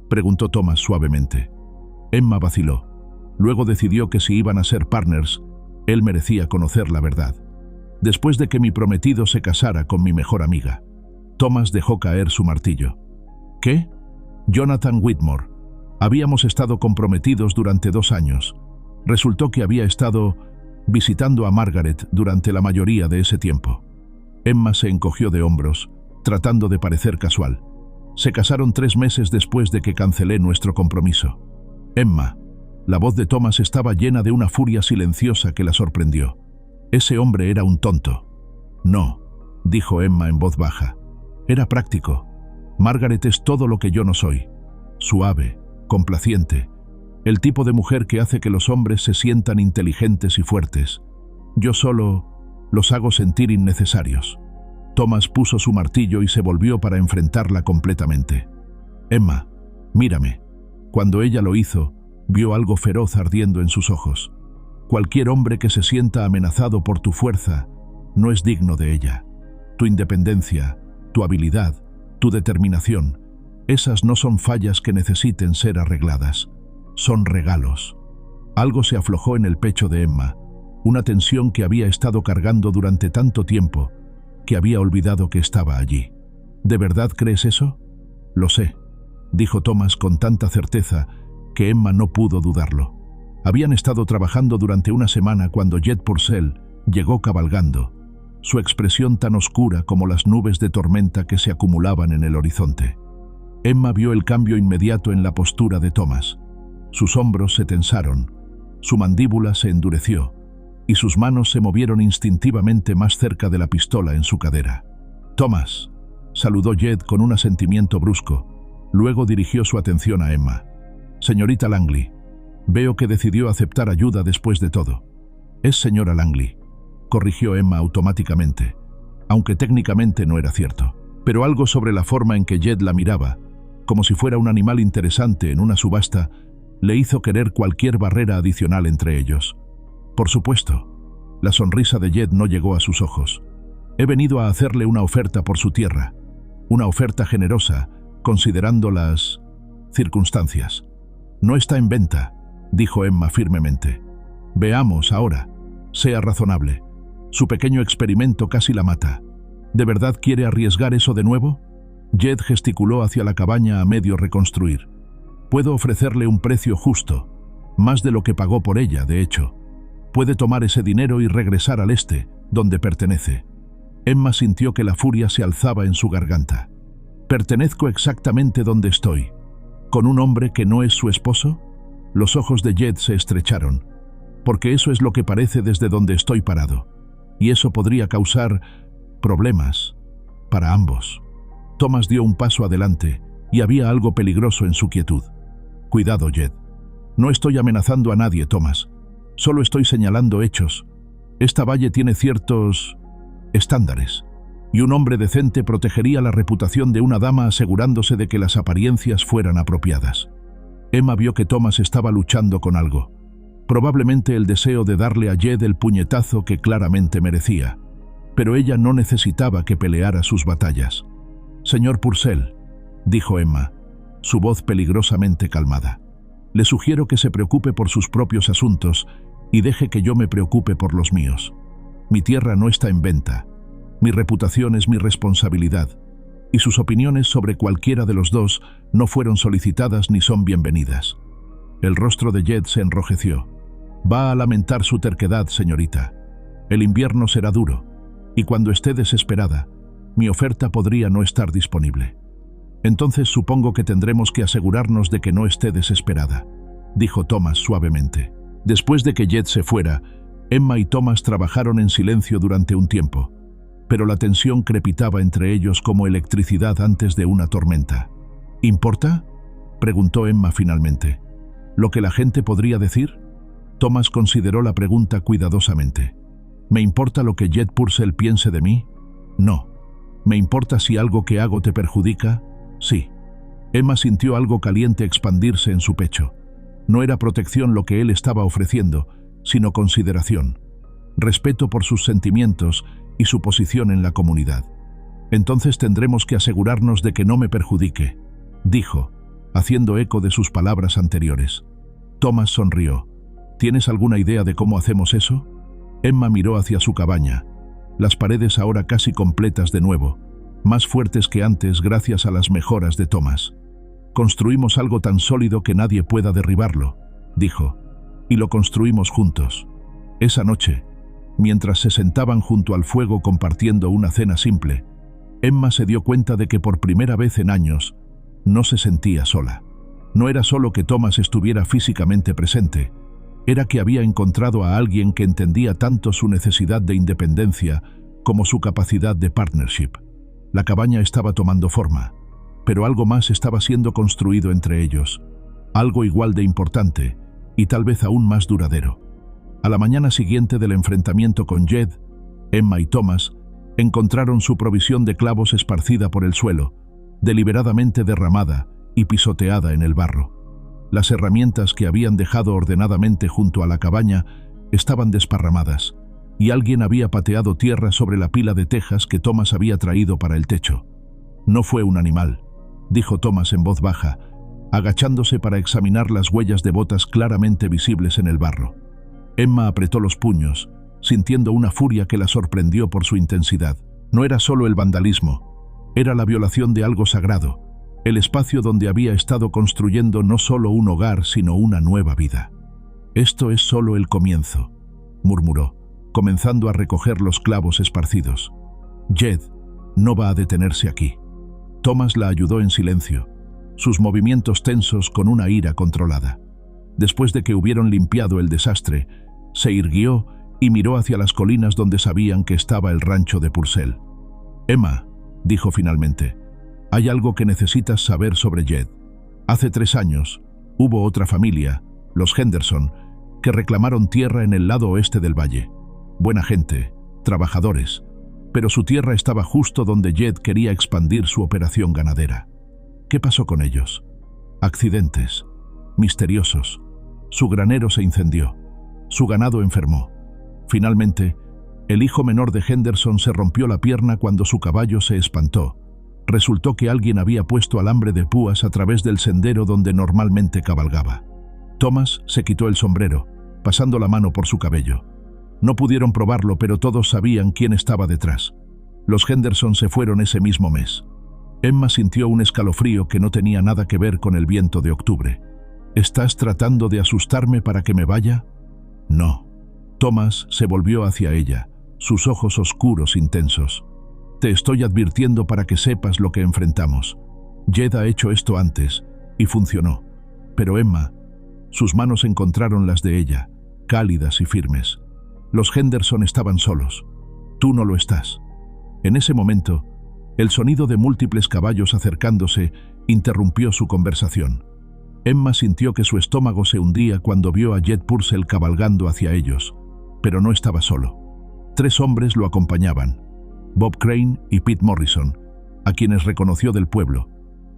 preguntó Thomas suavemente. Emma vaciló. Luego decidió que si iban a ser partners, él merecía conocer la verdad. «Después de que mi prometido se casara con mi mejor amiga». Thomas dejó caer su martillo. «¿Qué?». «Jonathan Whitmore. Habíamos estado comprometidos durante 2 años. Resultó que había estado visitando a Margaret durante la mayoría de ese tiempo». Emma se encogió de hombros, tratando de parecer casual. «Se casaron 3 meses después de que cancelé nuestro compromiso». «Emma». La voz de Thomas estaba llena de una furia silenciosa que la sorprendió. «Ese hombre era un tonto». «No», dijo Emma en voz baja. «Era práctico. Margaret es todo lo que yo no soy. Suave, complaciente. El tipo de mujer que hace que los hombres se sientan inteligentes y fuertes. Yo solo los hago sentir innecesarios». Thomas puso su martillo y se volvió para enfrentarla completamente. «Emma, mírame». Cuando ella lo hizo, vio algo feroz ardiendo en sus ojos. «Cualquier hombre que se sienta amenazado por tu fuerza no es digno de ella. Tu independencia, tu habilidad, tu determinación, esas no son fallas que necesiten ser arregladas. Son regalos». Algo se aflojó en el pecho de Emma, una tensión que había estado cargando durante tanto tiempo que había olvidado que estaba allí. «¿De verdad crees eso?». «Lo sé», dijo Thomas con tanta certeza que Emma no pudo dudarlo. Habían estado trabajando durante una semana cuando Jed Purcell llegó cabalgando, su expresión tan oscura como las nubes de tormenta que se acumulaban en el horizonte. Emma vio el cambio inmediato en la postura de Thomas. Sus hombros se tensaron, su mandíbula se endureció, y sus manos se movieron instintivamente más cerca de la pistola en su cadera. «Thomas», saludó Jed con un asentimiento brusco. Luego dirigió su atención a Emma. «Señorita Langley, veo que decidió aceptar ayuda después de todo». «Es señora Langley», corrigió Emma automáticamente, aunque técnicamente no era cierto. Pero algo sobre la forma en que Jed la miraba, como si fuera un animal interesante en una subasta, le hizo querer cualquier barrera adicional entre ellos. «Por supuesto». La sonrisa de Jed no llegó a sus ojos. «He venido a hacerle una oferta por su tierra. Una oferta generosa, considerando las circunstancias». «No está en venta», dijo Emma firmemente. «Veamos ahora. Sea razonable. Su pequeño experimento casi la mata. ¿De verdad quiere arriesgar eso de nuevo?». Jed gesticuló hacia la cabaña a medio reconstruir. «Puedo ofrecerle un precio justo, más de lo que pagó por ella, de hecho. Puede tomar ese dinero y regresar al este, donde pertenece». Emma sintió que la furia se alzaba en su garganta. «Pertenezco exactamente donde estoy. ¿Con un hombre que no es su esposo?». Los ojos de Jed se estrecharon. «Porque eso es lo que parece desde donde estoy parado. Y eso podría causar problemas para ambos». Thomas dio un paso adelante y había algo peligroso en su quietud. «Cuidado, Jed. No estoy amenazando a nadie, Thomas. Solo estoy señalando hechos. Esta valle tiene ciertos estándares, y un hombre decente protegería la reputación de una dama asegurándose de que las apariencias fueran apropiadas». Emma vio que Thomas estaba luchando con algo. Probablemente el deseo de darle a Jed el puñetazo que claramente merecía. Pero ella no necesitaba que peleara sus batallas. «Señor Purcell», dijo Emma, su voz peligrosamente calmada, «le sugiero que se preocupe por sus propios asuntos y deje que yo me preocupe por los míos. Mi tierra no está en venta. Mi reputación es mi responsabilidad, y sus opiniones sobre cualquiera de los dos no fueron solicitadas ni son bienvenidas. El rostro de Jed se enrojeció. Va a lamentar su terquedad, señorita. El invierno será duro, y cuando esté desesperada, mi oferta podría no estar disponible. Entonces supongo que tendremos que asegurarnos de que no esté desesperada, dijo Thomas suavemente. Después de que Jed se fuera, Emma y Thomas trabajaron en silencio durante un tiempo, pero la tensión crepitaba entre ellos como electricidad antes de una tormenta. ¿Importa?, preguntó Emma finalmente. ¿Lo que la gente podría decir? Thomas consideró la pregunta cuidadosamente. ¿Me importa lo que Jed Purcell piense de mí? No. ¿Me importa si algo que hago te perjudica? Sí. Emma sintió algo caliente expandirse en su pecho. No era protección lo que él estaba ofreciendo, sino consideración, respeto por sus sentimientos y su posición en la comunidad. Entonces tendremos que asegurarnos de que no me perjudique, dijo, haciendo eco de sus palabras anteriores. Thomas sonrió. ¿Tienes alguna idea de cómo hacemos eso? Emma miró hacia su cabaña, las paredes ahora casi completas de nuevo, más fuertes que antes gracias a las mejoras de Thomas. Construimos algo tan sólido que nadie pueda derribarlo, dijo, y lo construimos juntos. Esa noche, mientras se sentaban junto al fuego compartiendo una cena simple, Emma se dio cuenta de que por primera vez en años no se sentía sola. No era solo que Thomas estuviera físicamente presente, era que había encontrado a alguien que entendía tanto su necesidad de independencia como su capacidad de partnership. La cabaña estaba tomando forma, pero algo más estaba siendo construido entre ellos, algo igual de importante y tal vez aún más duradero. A la mañana siguiente del enfrentamiento con Jed, Emma y Thomas encontraron su provisión de clavos esparcida por el suelo, deliberadamente derramada y pisoteada en el barro. Las herramientas que habían dejado ordenadamente junto a la cabaña estaban desparramadas, y alguien había pateado tierra sobre la pila de tejas que Thomas había traído para el techo. No fue un animal, dijo Thomas en voz baja, agachándose para examinar las huellas de botas claramente visibles en el barro. Emma apretó los puños, sintiendo una furia que la sorprendió por su intensidad. No era solo el vandalismo, era la violación de algo sagrado, el espacio donde había estado construyendo no solo un hogar, sino una nueva vida. Esto es solo el comienzo, murmuró, comenzando a recoger los clavos esparcidos. Jed no va a detenerse aquí. Thomas la ayudó en silencio, sus movimientos tensos con una ira controlada. Después de que hubieron limpiado el desastre, se irguió y miró hacia las colinas donde sabían que estaba el rancho de Purcell. Emma, dijo finalmente, hay algo que necesitas saber sobre Jed. Hace 3 años, hubo otra familia, los Henderson, que reclamaron tierra en el lado oeste del valle. Buena gente, trabajadores, pero su tierra estaba justo donde Jed quería expandir su operación ganadera. ¿Qué pasó con ellos? Accidentes, misteriosos. Su granero se incendió. Su ganado enfermó. Finalmente, el hijo menor de Henderson se rompió la pierna cuando su caballo se espantó. Resultó que alguien había puesto alambre de púas a través del sendero donde normalmente cabalgaba. Thomas se quitó el sombrero, pasando la mano por su cabello. No pudieron probarlo, pero todos sabían quién estaba detrás. Los Henderson se fueron ese mismo mes. Emma sintió un escalofrío que no tenía nada que ver con el viento de octubre. ¿Estás tratando de asustarme para que me vaya? No. Thomas se volvió hacia ella, sus ojos oscuros intensos. Te estoy advirtiendo para que sepas lo que enfrentamos. Jed ha hecho esto antes, y funcionó. Pero Emma, sus manos encontraron las de ella, cálidas y firmes. Los Henderson estaban solos. Tú no lo estás. En ese momento, el sonido de múltiples caballos acercándose interrumpió su conversación. Emma sintió que su estómago se hundía cuando vio a Jed Purcell cabalgando hacia ellos, pero no estaba solo. 3 hombres lo acompañaban, Bob Crane y Pete Morrison, a quienes reconoció del pueblo,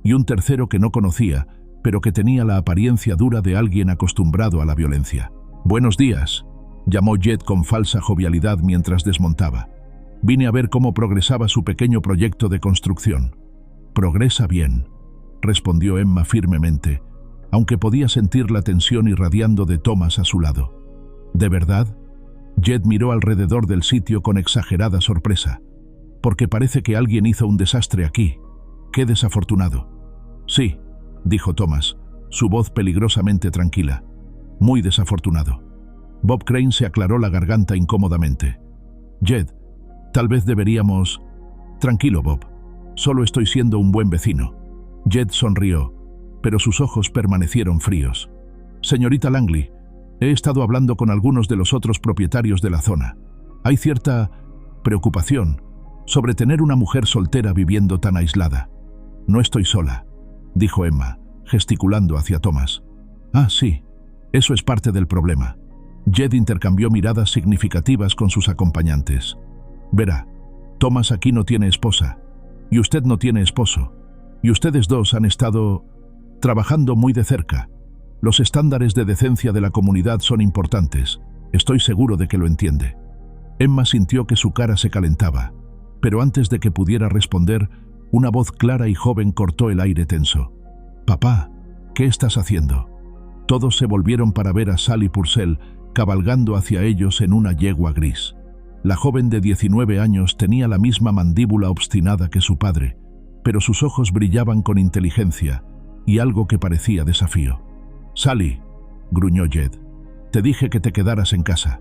y un tercero que no conocía, pero que tenía la apariencia dura de alguien acostumbrado a la violencia. «Buenos días», llamó Jed con falsa jovialidad mientras desmontaba. «Vine a ver cómo progresaba su pequeño proyecto de construcción». «Progresa bien», respondió Emma firmemente, aunque podía sentir la tensión irradiando de Thomas a su lado. ¿De verdad? Jed miró alrededor del sitio con exagerada sorpresa. Porque parece que alguien hizo un desastre aquí. ¡Qué desafortunado! Sí, dijo Thomas, su voz peligrosamente tranquila. Muy desafortunado. Bob Crane se aclaró la garganta incómodamente. Jed, tal vez deberíamos... Tranquilo, Bob. Solo estoy siendo un buen vecino. Jed sonrió, pero sus ojos permanecieron fríos. Señorita Langley, he estado hablando con algunos de los otros propietarios de la zona. Hay cierta preocupación sobre tener una mujer soltera viviendo tan aislada. No estoy sola, dijo Emma, gesticulando hacia Thomas. Ah, sí, eso es parte del problema. Jed intercambió miradas significativas con sus acompañantes. Verá, Thomas aquí no tiene esposa, y usted no tiene esposo, y ustedes dos han estado trabajando muy de cerca. Los estándares de decencia de la comunidad son importantes, estoy seguro de que lo entiende. Emma sintió que su cara se calentaba, pero antes de que pudiera responder, una voz clara y joven cortó el aire tenso. «Papá, ¿qué estás haciendo?» Todos se volvieron para ver a Sally Purcell cabalgando hacia ellos en una yegua gris. La joven de 19 años tenía la misma mandíbula obstinada que su padre, pero sus ojos brillaban con inteligencia y algo que parecía desafío. «Sally», gruñó Jed, «te dije que te quedaras en casa.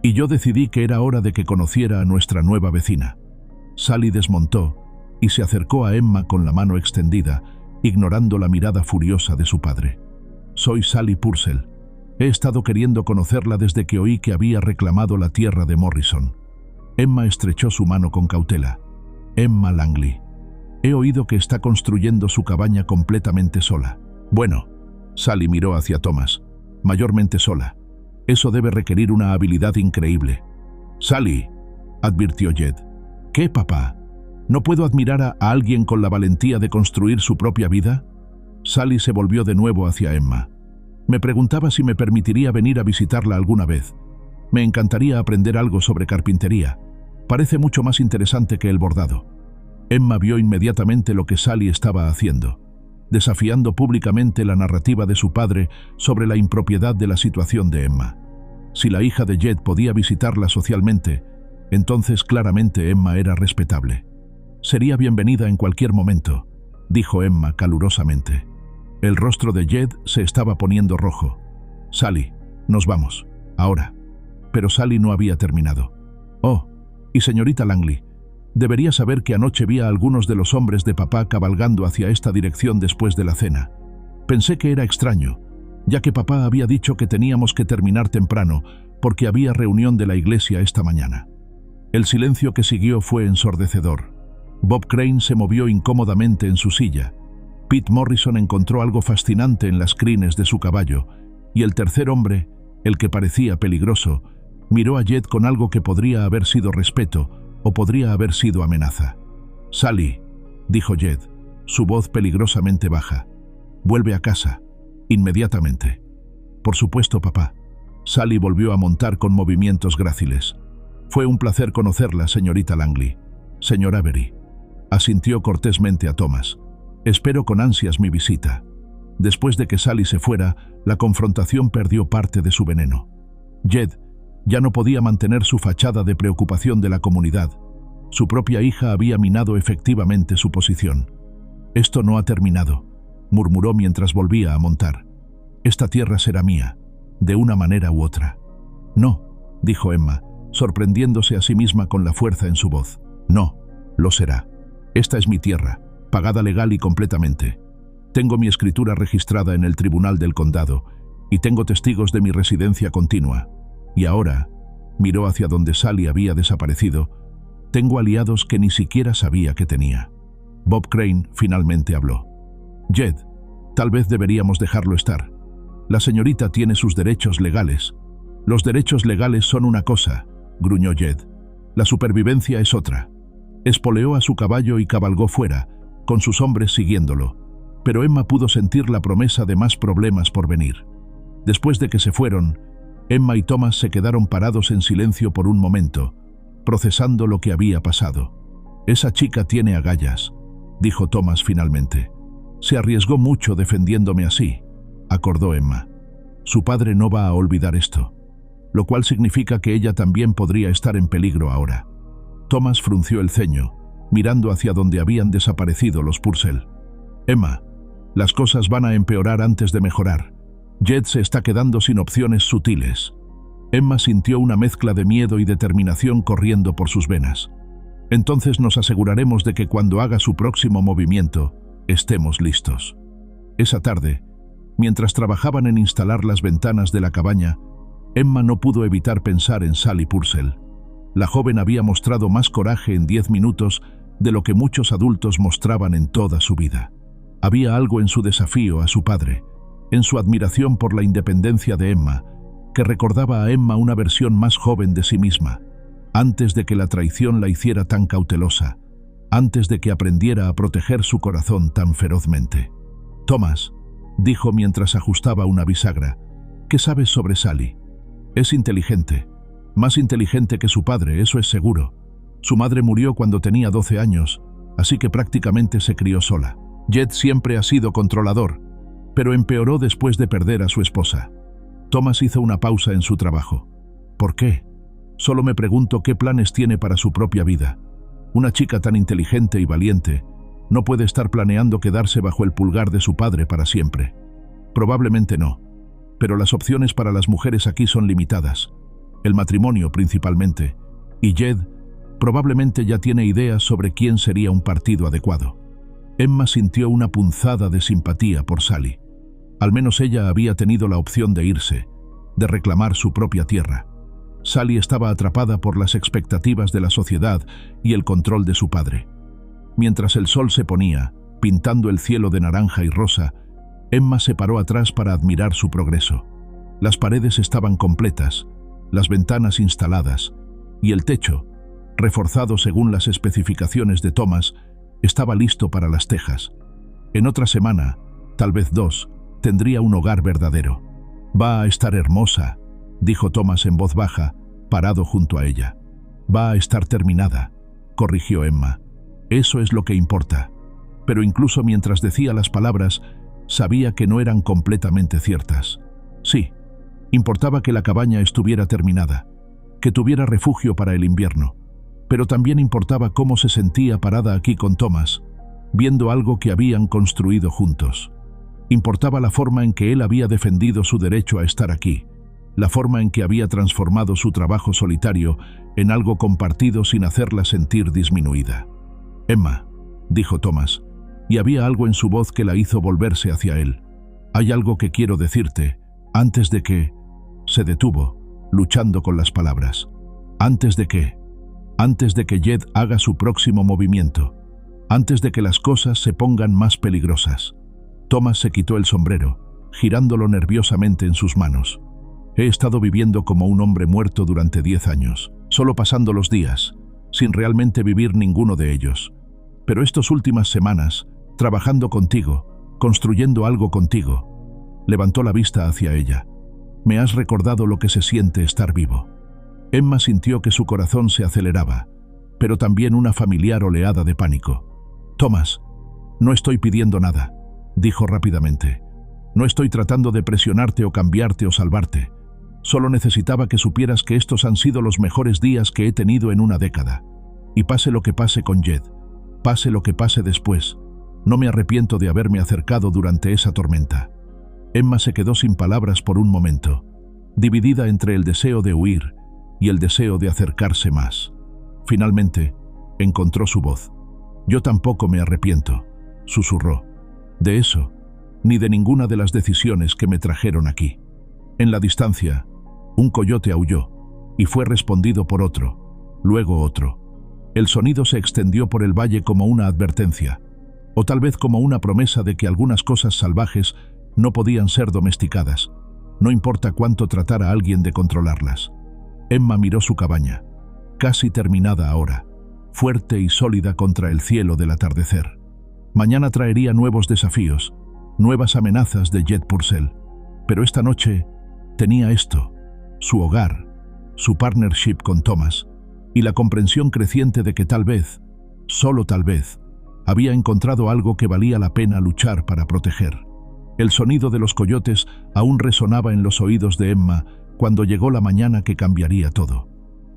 Y yo decidí que era hora de que conociera a nuestra nueva vecina». Sally desmontó y se acercó a Emma con la mano extendida, ignorando la mirada furiosa de su padre. «Soy Sally Purcell. He estado queriendo conocerla desde que oí que había reclamado la tierra de Morrison». Emma estrechó su mano con cautela. «Emma Langley. He oído que está construyendo su cabaña completamente sola». «Bueno», Sally miró hacia Thomas, «mayormente sola. Eso debe requerir una habilidad increíble». «Sally», advirtió Jed. «¿Qué, papá? ¿No puedo admirar a alguien con la valentía de construir su propia vida?» Sally se volvió de nuevo hacia Emma. «Me preguntaba si me permitiría venir a visitarla alguna vez. Me encantaría aprender algo sobre carpintería. Parece mucho más interesante que el bordado». Emma vio inmediatamente lo que Sally estaba haciendo, desafiando públicamente la narrativa de su padre sobre la impropiedad de la situación de Emma. Si la hija de Jed podía visitarla socialmente, entonces claramente Emma era respetable. «Sería bienvenida en cualquier momento», dijo Emma calurosamente. El rostro de Jed se estaba poniendo rojo. «Sally, nos vamos, ahora». Pero Sally no había terminado. «Oh, y señorita Langley, debería saber que anoche vi a algunos de los hombres de papá cabalgando hacia esta dirección después de la cena. Pensé que era extraño, ya que papá había dicho que teníamos que terminar temprano porque había reunión de la iglesia esta mañana». El silencio que siguió fue ensordecedor. Bob Crane se movió incómodamente en su silla. Pete Morrison encontró algo fascinante en las crines de su caballo, y el tercer hombre, el que parecía peligroso, miró a Jed con algo que podría haber sido respeto o podría haber sido amenaza. «Sally», dijo Jed, su voz peligrosamente baja, «vuelve a casa, inmediatamente». «Por supuesto, papá». Sally volvió a montar con movimientos gráciles. «Fue un placer conocerla, señorita Langley». «Señor Avery», asintió cortésmente a Thomas. «Espero con ansias mi visita». Después de que Sally se fuera, la confrontación perdió parte de su veneno. Jed ya no podía mantener su fachada de preocupación de la comunidad. Su propia hija había minado efectivamente su posición. «Esto no ha terminado», murmuró mientras volvía a montar. «Esta tierra será mía, de una manera u otra». «No», dijo Emma, sorprendiéndose a sí misma con la fuerza en su voz. «No, lo será. Esta es mi tierra, pagada legal y completamente. Tengo mi escritura registrada en el tribunal del condado y tengo testigos de mi residencia continua. Y ahora», miró hacia donde Sally había desaparecido, «tengo aliados que ni siquiera sabía que tenía». Bob Crane finalmente habló. «Jed, tal vez deberíamos dejarlo estar. La señorita tiene sus derechos legales». «Los derechos legales son una cosa», gruñó Jed. «La supervivencia es otra». Espoleó a su caballo y cabalgó fuera, con sus hombres siguiéndolo, pero Emma pudo sentir la promesa de más problemas por venir. Después de que se fueron, Emma y Thomas se quedaron parados en silencio por un momento, procesando lo que había pasado. «Esa chica tiene agallas», dijo Thomas finalmente. «Se arriesgó mucho defendiéndome así», acordó Emma. «Su padre no va a olvidar esto». lo cual significa que ella también podría estar en peligro ahora. Thomas frunció el ceño, mirando hacia donde habían desaparecido los Purcell. Emma, las cosas van a empeorar antes de mejorar. Jed se está quedando sin opciones sutiles. Emma sintió una mezcla de miedo y determinación corriendo por sus venas. Entonces nos aseguraremos de que cuando haga su próximo movimiento, estemos listos. Esa tarde, mientras trabajaban en instalar las ventanas de la cabaña, Emma no pudo evitar pensar en Sally Purcell. La joven había mostrado más coraje en 10 minutos de lo que muchos adultos mostraban en toda su vida. Había algo en su desafío a su padre, en su admiración por la independencia de Emma, que recordaba a Emma una versión más joven de sí misma, antes de que la traición la hiciera tan cautelosa, antes de que aprendiera a proteger su corazón tan ferozmente. «Thomas», dijo mientras ajustaba una bisagra, «¿qué sabes sobre Sally? Es inteligente, más inteligente que su padre, eso es seguro. Su madre murió cuando tenía 12 años, así que prácticamente se crió sola. Jed siempre ha sido controlador, pero empeoró después de perder a su esposa». Thomas hizo una pausa en su trabajo. «¿Por qué? Solo me pregunto qué planes tiene para su propia vida. Una chica tan inteligente y valiente no puede estar planeando quedarse bajo el pulgar de su padre para siempre». «Probablemente no, pero las opciones para las mujeres aquí son limitadas. El matrimonio principalmente, y Jed probablemente ya tiene ideas sobre quién sería un partido adecuado». Emma sintió una punzada de simpatía por Sally. Al menos ella había tenido la opción de irse, de reclamar su propia tierra. Sally estaba atrapada por las expectativas de la sociedad y el control de su padre. Mientras el sol se ponía, pintando el cielo de naranja y rosa, Emma se paró atrás para admirar su progreso. Las paredes estaban completas, las ventanas instaladas, y el techo, reforzado según las especificaciones de Thomas, estaba listo para las tejas. En otra semana, tal vez 2, tendría un hogar verdadero. «Va a estar hermosa», dijo Thomas en voz baja, parado junto a ella. «Va a estar terminada», corrigió Emma. «Eso es lo que importa». Pero incluso mientras decía las palabras, sabía que no eran completamente ciertas. Sí, importaba que la cabaña estuviera terminada, que tuviera refugio para el invierno, pero también importaba cómo se sentía parada aquí con Thomas, viendo algo que habían construido juntos. Importaba la forma en que él había defendido su derecho a estar aquí, la forma en que había transformado su trabajo solitario en algo compartido sin hacerla sentir disminuida. «Emma», dijo Thomas, y había algo en su voz que la hizo volverse hacia él. «Hay algo que quiero decirte, antes de que…» Se detuvo, luchando con las palabras. «Antes de que Jed haga su próximo movimiento, antes de que las cosas se pongan más peligrosas». Thomas se quitó el sombrero, girándolo nerviosamente en sus manos. «He estado viviendo como un hombre muerto durante 10 años, solo pasando los días, sin realmente vivir ninguno de ellos. Pero estas últimas semanas, trabajando contigo, construyendo algo contigo». Levantó la vista hacia ella. «Me has recordado lo que se siente estar vivo». Emma sintió que su corazón se aceleraba, pero también una familiar oleada de pánico. «Thomas, no estoy pidiendo nada», dijo rápidamente. «No estoy tratando de presionarte o cambiarte o salvarte. Solo necesitaba que supieras que estos han sido los mejores días que he tenido en una década. Y pase lo que pase con Jed, pase lo que pase después, no me arrepiento de haberme acercado durante esa tormenta». Emma se quedó sin palabras por un momento, dividida entre el deseo de huir y el deseo de acercarse más. Finalmente, encontró su voz. «Yo tampoco me arrepiento», susurró. «De eso, ni de ninguna de las decisiones que me trajeron aquí». En la distancia, un coyote aulló, y fue respondido por otro, luego otro. El sonido se extendió por el valle como una advertencia, o tal vez como una promesa de que algunas cosas salvajes no podían ser domesticadas, no importa cuánto tratara alguien de controlarlas. Emma miró su cabaña, casi terminada ahora, fuerte y sólida contra el cielo del atardecer. Mañana traería nuevos desafíos, nuevas amenazas de Jed Purcell, pero esta noche tenía esto, su hogar, su partnership con Thomas, y la comprensión creciente de que tal vez, solo tal vez, había encontrado algo que valía la pena luchar para proteger. El sonido de los coyotes aún resonaba en los oídos de Emma cuando llegó la mañana que cambiaría todo.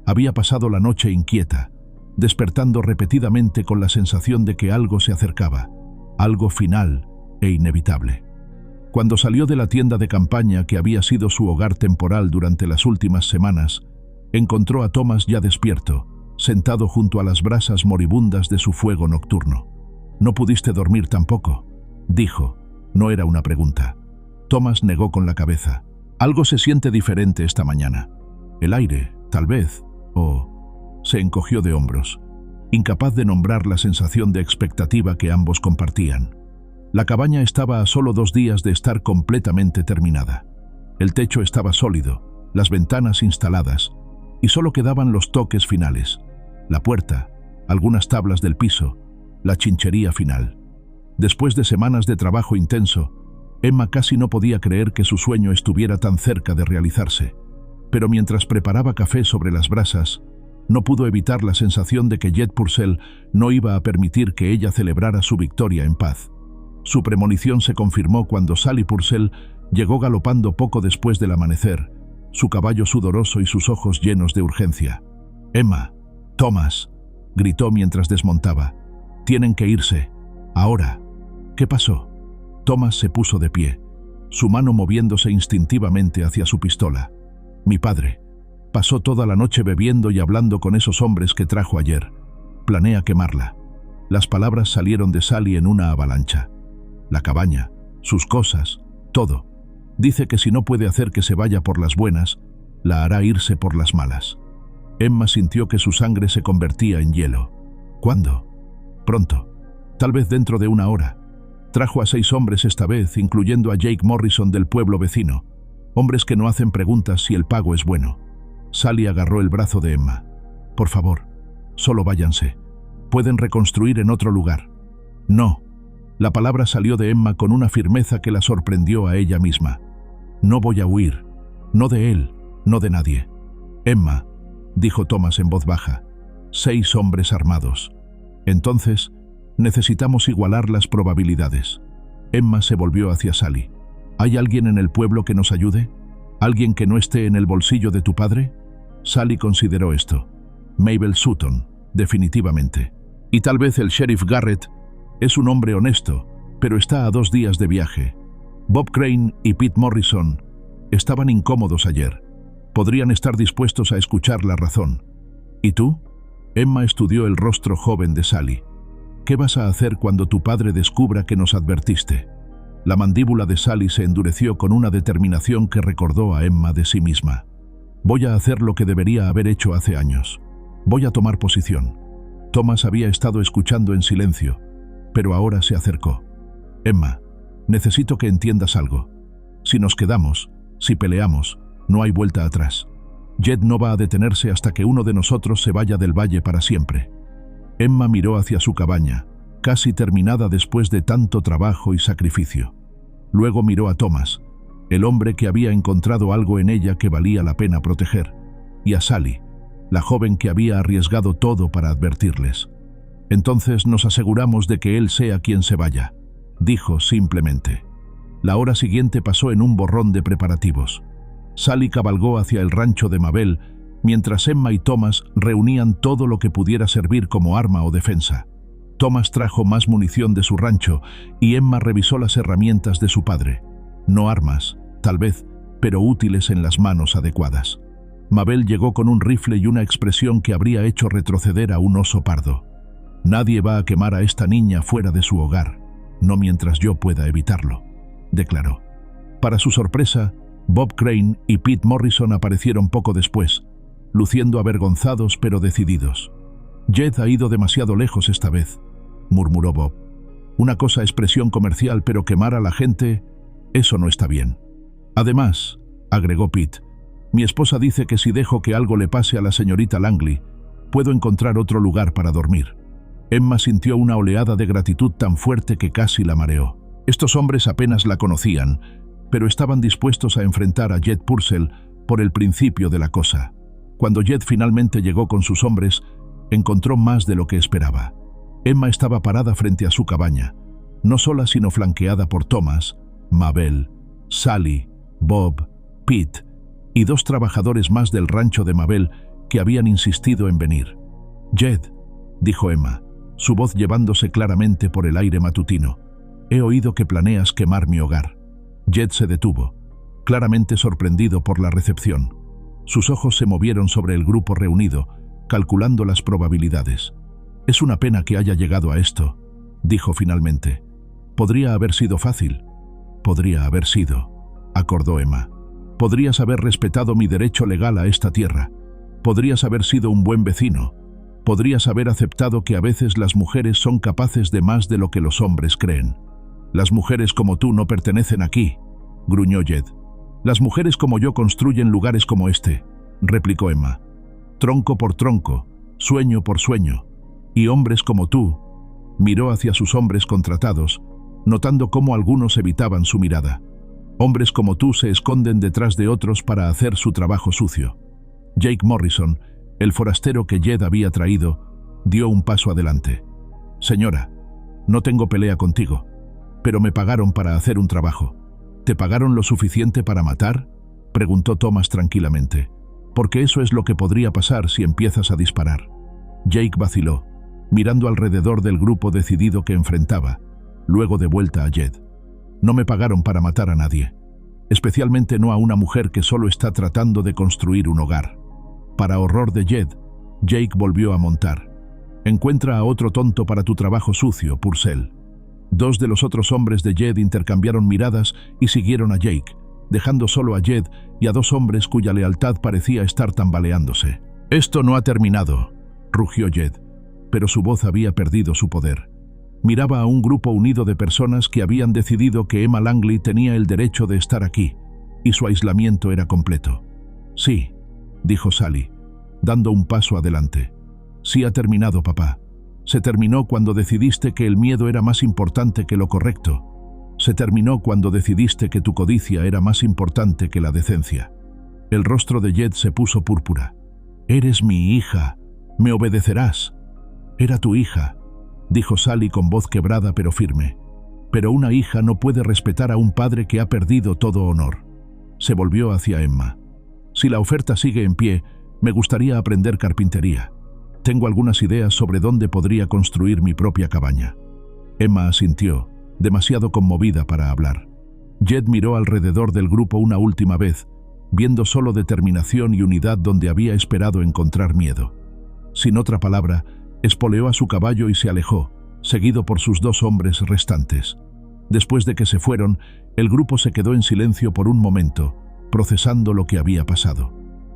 Había pasado la noche inquieta, despertando repetidamente con la sensación de que algo se acercaba, algo final e inevitable. Cuando salió de la tienda de campaña que había sido su hogar temporal durante las últimas semanas, encontró a Thomas ya despierto, sentado junto a las brasas moribundas de su fuego nocturno. «¿No pudiste dormir tampoco?», dijo. No era una pregunta. Thomas negó con la cabeza. «Algo se siente diferente esta mañana. El aire, tal vez, o…». Se encogió de hombros, incapaz de nombrar la sensación de expectativa que ambos compartían. La cabaña estaba a solo 2 días de estar completamente terminada. El techo estaba sólido, las ventanas instaladas, y solo quedaban los toques finales: la puerta, algunas tablas del piso, la chinchería final. Después de semanas de trabajo intenso, Emma casi no podía creer que su sueño estuviera tan cerca de realizarse. Pero mientras preparaba café sobre las brasas, no pudo evitar la sensación de que Jed Purcell no iba a permitir que ella celebrara su victoria en paz. Su premonición se confirmó cuando Sally Purcell llegó galopando poco después del amanecer, su caballo sudoroso y sus ojos llenos de urgencia. «Emma, Thomas», gritó mientras desmontaba. «Tienen que irse. Ahora». «¿Qué pasó?». Thomas se puso de pie, su mano moviéndose instintivamente hacia su pistola. «Mi padre. Pasó toda la noche bebiendo y hablando con esos hombres que trajo ayer. Planea quemarla». Las palabras salieron de Sally en una avalancha. La cabaña, sus cosas, todo. Dice que si no puede hacer que se vaya por las buenas, la hará irse por las malas. Emma sintió que su sangre se convertía en hielo. «¿Cuándo?». «Pronto. Tal vez dentro de 1 hora. Trajo a 6 hombres esta vez, incluyendo a Jake Morrison del pueblo vecino. Hombres que no hacen preguntas si el pago es bueno». Sally agarró el brazo de Emma. «Por favor, solo váyanse. Pueden reconstruir en otro lugar». «No». La palabra salió de Emma con una firmeza que la sorprendió a ella misma. «No voy a huir. No de él, no de nadie». «Emma», dijo Thomas en voz baja, «6 hombres armados. Entonces, necesitamos igualar las probabilidades». Emma se volvió hacia Sally. «¿Hay alguien en el pueblo que nos ayude? ¿Alguien que no esté en el bolsillo de tu padre?». Sally consideró esto. «Mabel Sutton, definitivamente. Y tal vez el sheriff Garrett. Es un hombre honesto, pero está a 2 días de viaje. Bob Crane y Pete Morrison estaban incómodos ayer. Podrían estar dispuestos a escuchar la razón. ¿Y tú?». Emma estudió el rostro joven de Sally. «¿Qué vas a hacer cuando tu padre descubra que nos advertiste?». La mandíbula de Sally se endureció con una determinación que recordó a Emma de sí misma. «Voy a hacer lo que debería haber hecho hace años. Voy a tomar posición». Thomas había estado escuchando en silencio, pero ahora se acercó. «Emma, necesito que entiendas algo. Si nos quedamos, si peleamos, no hay vuelta atrás. Jed no va a detenerse hasta que uno de nosotros se vaya del valle para siempre». Emma miró hacia su cabaña, casi terminada después de tanto trabajo y sacrificio. Luego miró a Thomas, el hombre que había encontrado algo en ella que valía la pena proteger, y a Sally, la joven que había arriesgado todo para advertirles. «Entonces nos aseguramos de que él sea quien se vaya», dijo simplemente. La hora siguiente pasó en un borrón de preparativos. Sally cabalgó hacia el rancho de Mabel, mientras Emma y Thomas reunían todo lo que pudiera servir como arma o defensa. Thomas trajo más munición de su rancho y Emma revisó las herramientas de su padre. No armas, tal vez, pero útiles en las manos adecuadas. Mabel llegó con un rifle y una expresión que habría hecho retroceder a un oso pardo. «Nadie va a quemar a esta niña fuera de su hogar, no mientras yo pueda evitarlo», declaró. Para su sorpresa, Bob Crane y Pete Morrison aparecieron poco después, luciendo avergonzados pero decididos. «Jed ha ido demasiado lejos esta vez», murmuró Bob. «Una cosa es presión comercial, pero quemar a la gente, eso no está bien». «Además», agregó Pete, «mi esposa dice que si dejo que algo le pase a la señorita Langley, puedo encontrar otro lugar para dormir». Emma sintió una oleada de gratitud tan fuerte que casi la mareó. Estos hombres apenas la conocían, pero estaban dispuestos a enfrentar a Jed Purcell por el principio de la cosa. Cuando Jed finalmente llegó con sus hombres, encontró más de lo que esperaba. Emma estaba parada frente a su cabaña, no sola sino flanqueada por Thomas, Mabel, Sally, Bob, Pete y 2 trabajadores más del rancho de Mabel que habían insistido en venir. «Jed», dijo Emma, su voz llevándose claramente por el aire matutino, «he oído que planeas quemar mi hogar». Jed se detuvo, claramente sorprendido por la recepción. Sus ojos se movieron sobre el grupo reunido, calculando las probabilidades. «Es una pena que haya llegado a esto», dijo finalmente. «Podría haber sido fácil». «Podría haber sido», acordó Emma. «Podrías haber respetado mi derecho legal a esta tierra. Podrías haber sido un buen vecino. Podrías haber aceptado que a veces las mujeres son capaces de más de lo que los hombres creen». «Las mujeres como tú no pertenecen aquí», gruñó Jed. «Las mujeres como yo construyen lugares como este», replicó Emma. «Tronco por tronco, sueño por sueño. Y hombres como tú», miró hacia sus hombres contratados, notando cómo algunos evitaban su mirada. «Hombres como tú se esconden detrás de otros para hacer su trabajo sucio». Jake Morrison, el forastero que Jed había traído, dio un paso adelante. «Señora, no tengo pelea contigo, pero me pagaron para hacer un trabajo». «¿Te pagaron lo suficiente para matar?», preguntó Thomas tranquilamente. «Porque eso es lo que podría pasar si empiezas a disparar». Jake vaciló, mirando alrededor del grupo decidido que enfrentaba, luego de vuelta a Jed. «No me pagaron para matar a nadie, especialmente no a una mujer que solo está tratando de construir un hogar». Para horror de Jed, Jake volvió a montar. «Encuentra a otro tonto para tu trabajo sucio, Purcell». 2 de los otros hombres de Jed intercambiaron miradas y siguieron a Jake, dejando solo a Jed y a 2 hombres cuya lealtad parecía estar tambaleándose. «Esto no ha terminado», rugió Jed, pero su voz había perdido su poder. Miraba a un grupo unido de personas que habían decidido que Emma Langley tenía el derecho de estar aquí, y su aislamiento era completo. «Sí», dijo Sally, dando un paso adelante. «Sí ha terminado, papá. Se terminó cuando decidiste que el miedo era más importante que lo correcto. Se terminó cuando decidiste que tu codicia era más importante que la decencia». El rostro de Jed se puso púrpura. «Eres mi hija. Me obedecerás». «Era tu hija», dijo Sally con voz quebrada pero firme. «Pero una hija no puede respetar a un padre que ha perdido todo honor». Se volvió hacia Emma. «Si la oferta sigue en pie, me gustaría aprender carpintería. Tengo algunas ideas sobre dónde podría construir mi propia cabaña». Emma asintió, demasiado conmovida para hablar. Jed miró alrededor del grupo una última vez, viendo solo determinación y unidad donde había esperado encontrar miedo. Sin otra palabra, espoleó a su caballo y se alejó, seguido por sus 2 hombres restantes. Después de que se fueron, el grupo se quedó en silencio por un momento, procesando lo que había pasado.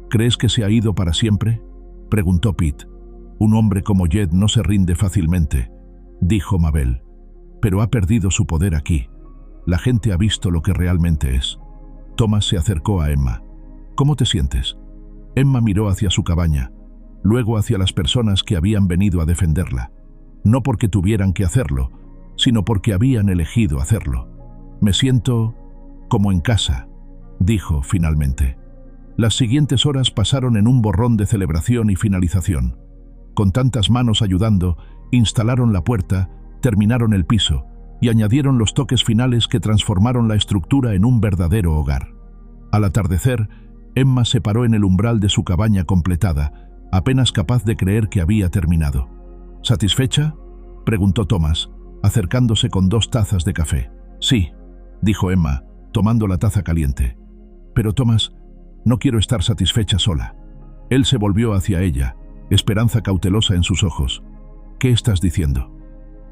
«¿Crees que se ha ido para siempre?», preguntó Pete. «Un hombre como Jed no se rinde fácilmente», dijo Mabel. «Pero ha perdido su poder aquí. La gente ha visto lo que realmente es». Thomas se acercó a Emma. «¿Cómo te sientes?». Emma miró hacia su cabaña, luego hacia las personas que habían venido a defenderla. No porque tuvieran que hacerlo, sino porque habían elegido hacerlo. «Me siento como en casa», dijo finalmente. Las siguientes horas pasaron en un borrón de celebración y finalización. Con tantas manos ayudando, instalaron la puerta, terminaron el piso y añadieron los toques finales que transformaron la estructura en un verdadero hogar. Al atardecer, Emma se paró en el umbral de su cabaña completada, apenas capaz de creer que había terminado. «¿Satisfecha?», preguntó Thomas, acercándose con 2 tazas de café. «Sí», dijo Emma, tomando la taza caliente. «Pero Thomas, no quiero estar satisfecha sola». Él se volvió hacia ella, esperanza cautelosa en sus ojos. «¿Qué estás diciendo?».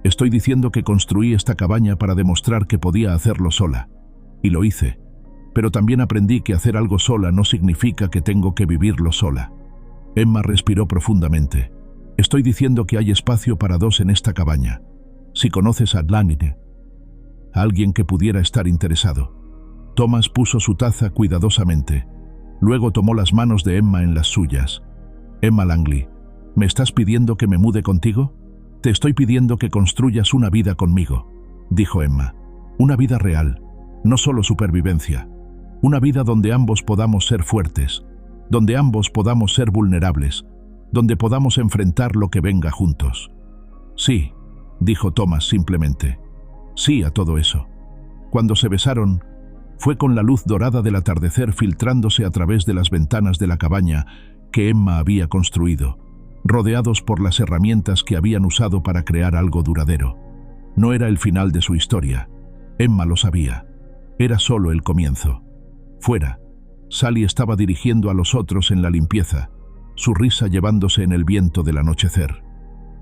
«Estoy diciendo que construí esta cabaña para demostrar que podía hacerlo sola. Y lo hice. Pero también aprendí que hacer algo sola no significa que tengo que vivirlo sola». Emma respiró profundamente. «Estoy diciendo que hay espacio para 2 en esta cabaña. Si conoces a Langley, alguien que pudiera estar interesado». Thomas puso su taza cuidadosamente. Luego tomó las manos de Emma en las suyas. «Emma Langley, ¿me estás pidiendo que me mude contigo?». «Te estoy pidiendo que construyas una vida conmigo», dijo Emma. «Una vida real, no solo supervivencia. Una vida donde ambos podamos ser fuertes, donde ambos podamos ser vulnerables, donde podamos enfrentar lo que venga juntos». «Sí», dijo Thomas simplemente. «Sí a todo eso». Cuando se besaron, Fue con la luz dorada del atardecer filtrándose a través de las ventanas de la cabaña que Emma había construido, rodeados por las herramientas que habían usado para crear algo duradero. No era el final de su historia. Emma lo sabía. Era solo el comienzo. Fuera, Sally estaba dirigiendo a los otros en la limpieza, su risa llevándose en el viento del anochecer.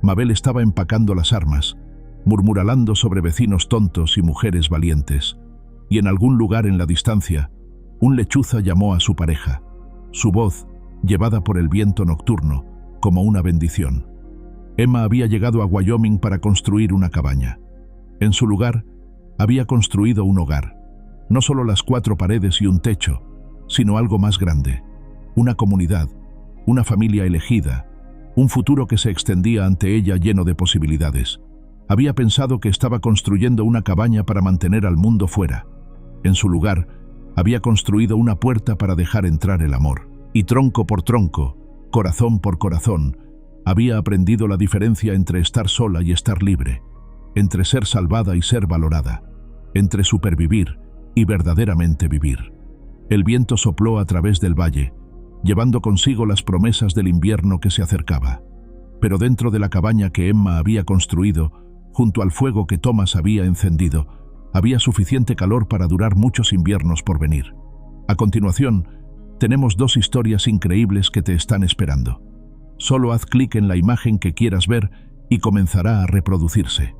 Mabel estaba empacando las armas, murmurando sobre vecinos tontos y mujeres valientes. Y en algún lugar en la distancia, un lechuza llamó a su pareja, su voz llevada por el viento nocturno, como una bendición. Emma había llegado a Wyoming para construir una cabaña. En su lugar, había construido un hogar. No solo las 4 paredes y un techo, sino algo más grande. Una comunidad, una familia elegida, un futuro que se extendía ante ella lleno de posibilidades. Había pensado que estaba construyendo una cabaña para mantener al mundo fuera. En su lugar, había construido una puerta para dejar entrar el amor. Y tronco por tronco, corazón por corazón, había aprendido la diferencia entre estar sola y estar libre, entre ser salvada y ser valorada, entre supervivir y verdaderamente vivir. El viento sopló a través del valle, llevando consigo las promesas del invierno que se acercaba. Pero dentro de la cabaña que Emma había construido, junto al fuego que Thomas había encendido, había suficiente calor para durar muchos inviernos por venir. A continuación, tenemos 2 historias increíbles que te están esperando. Solo haz clic en la imagen que quieras ver y comenzará a reproducirse.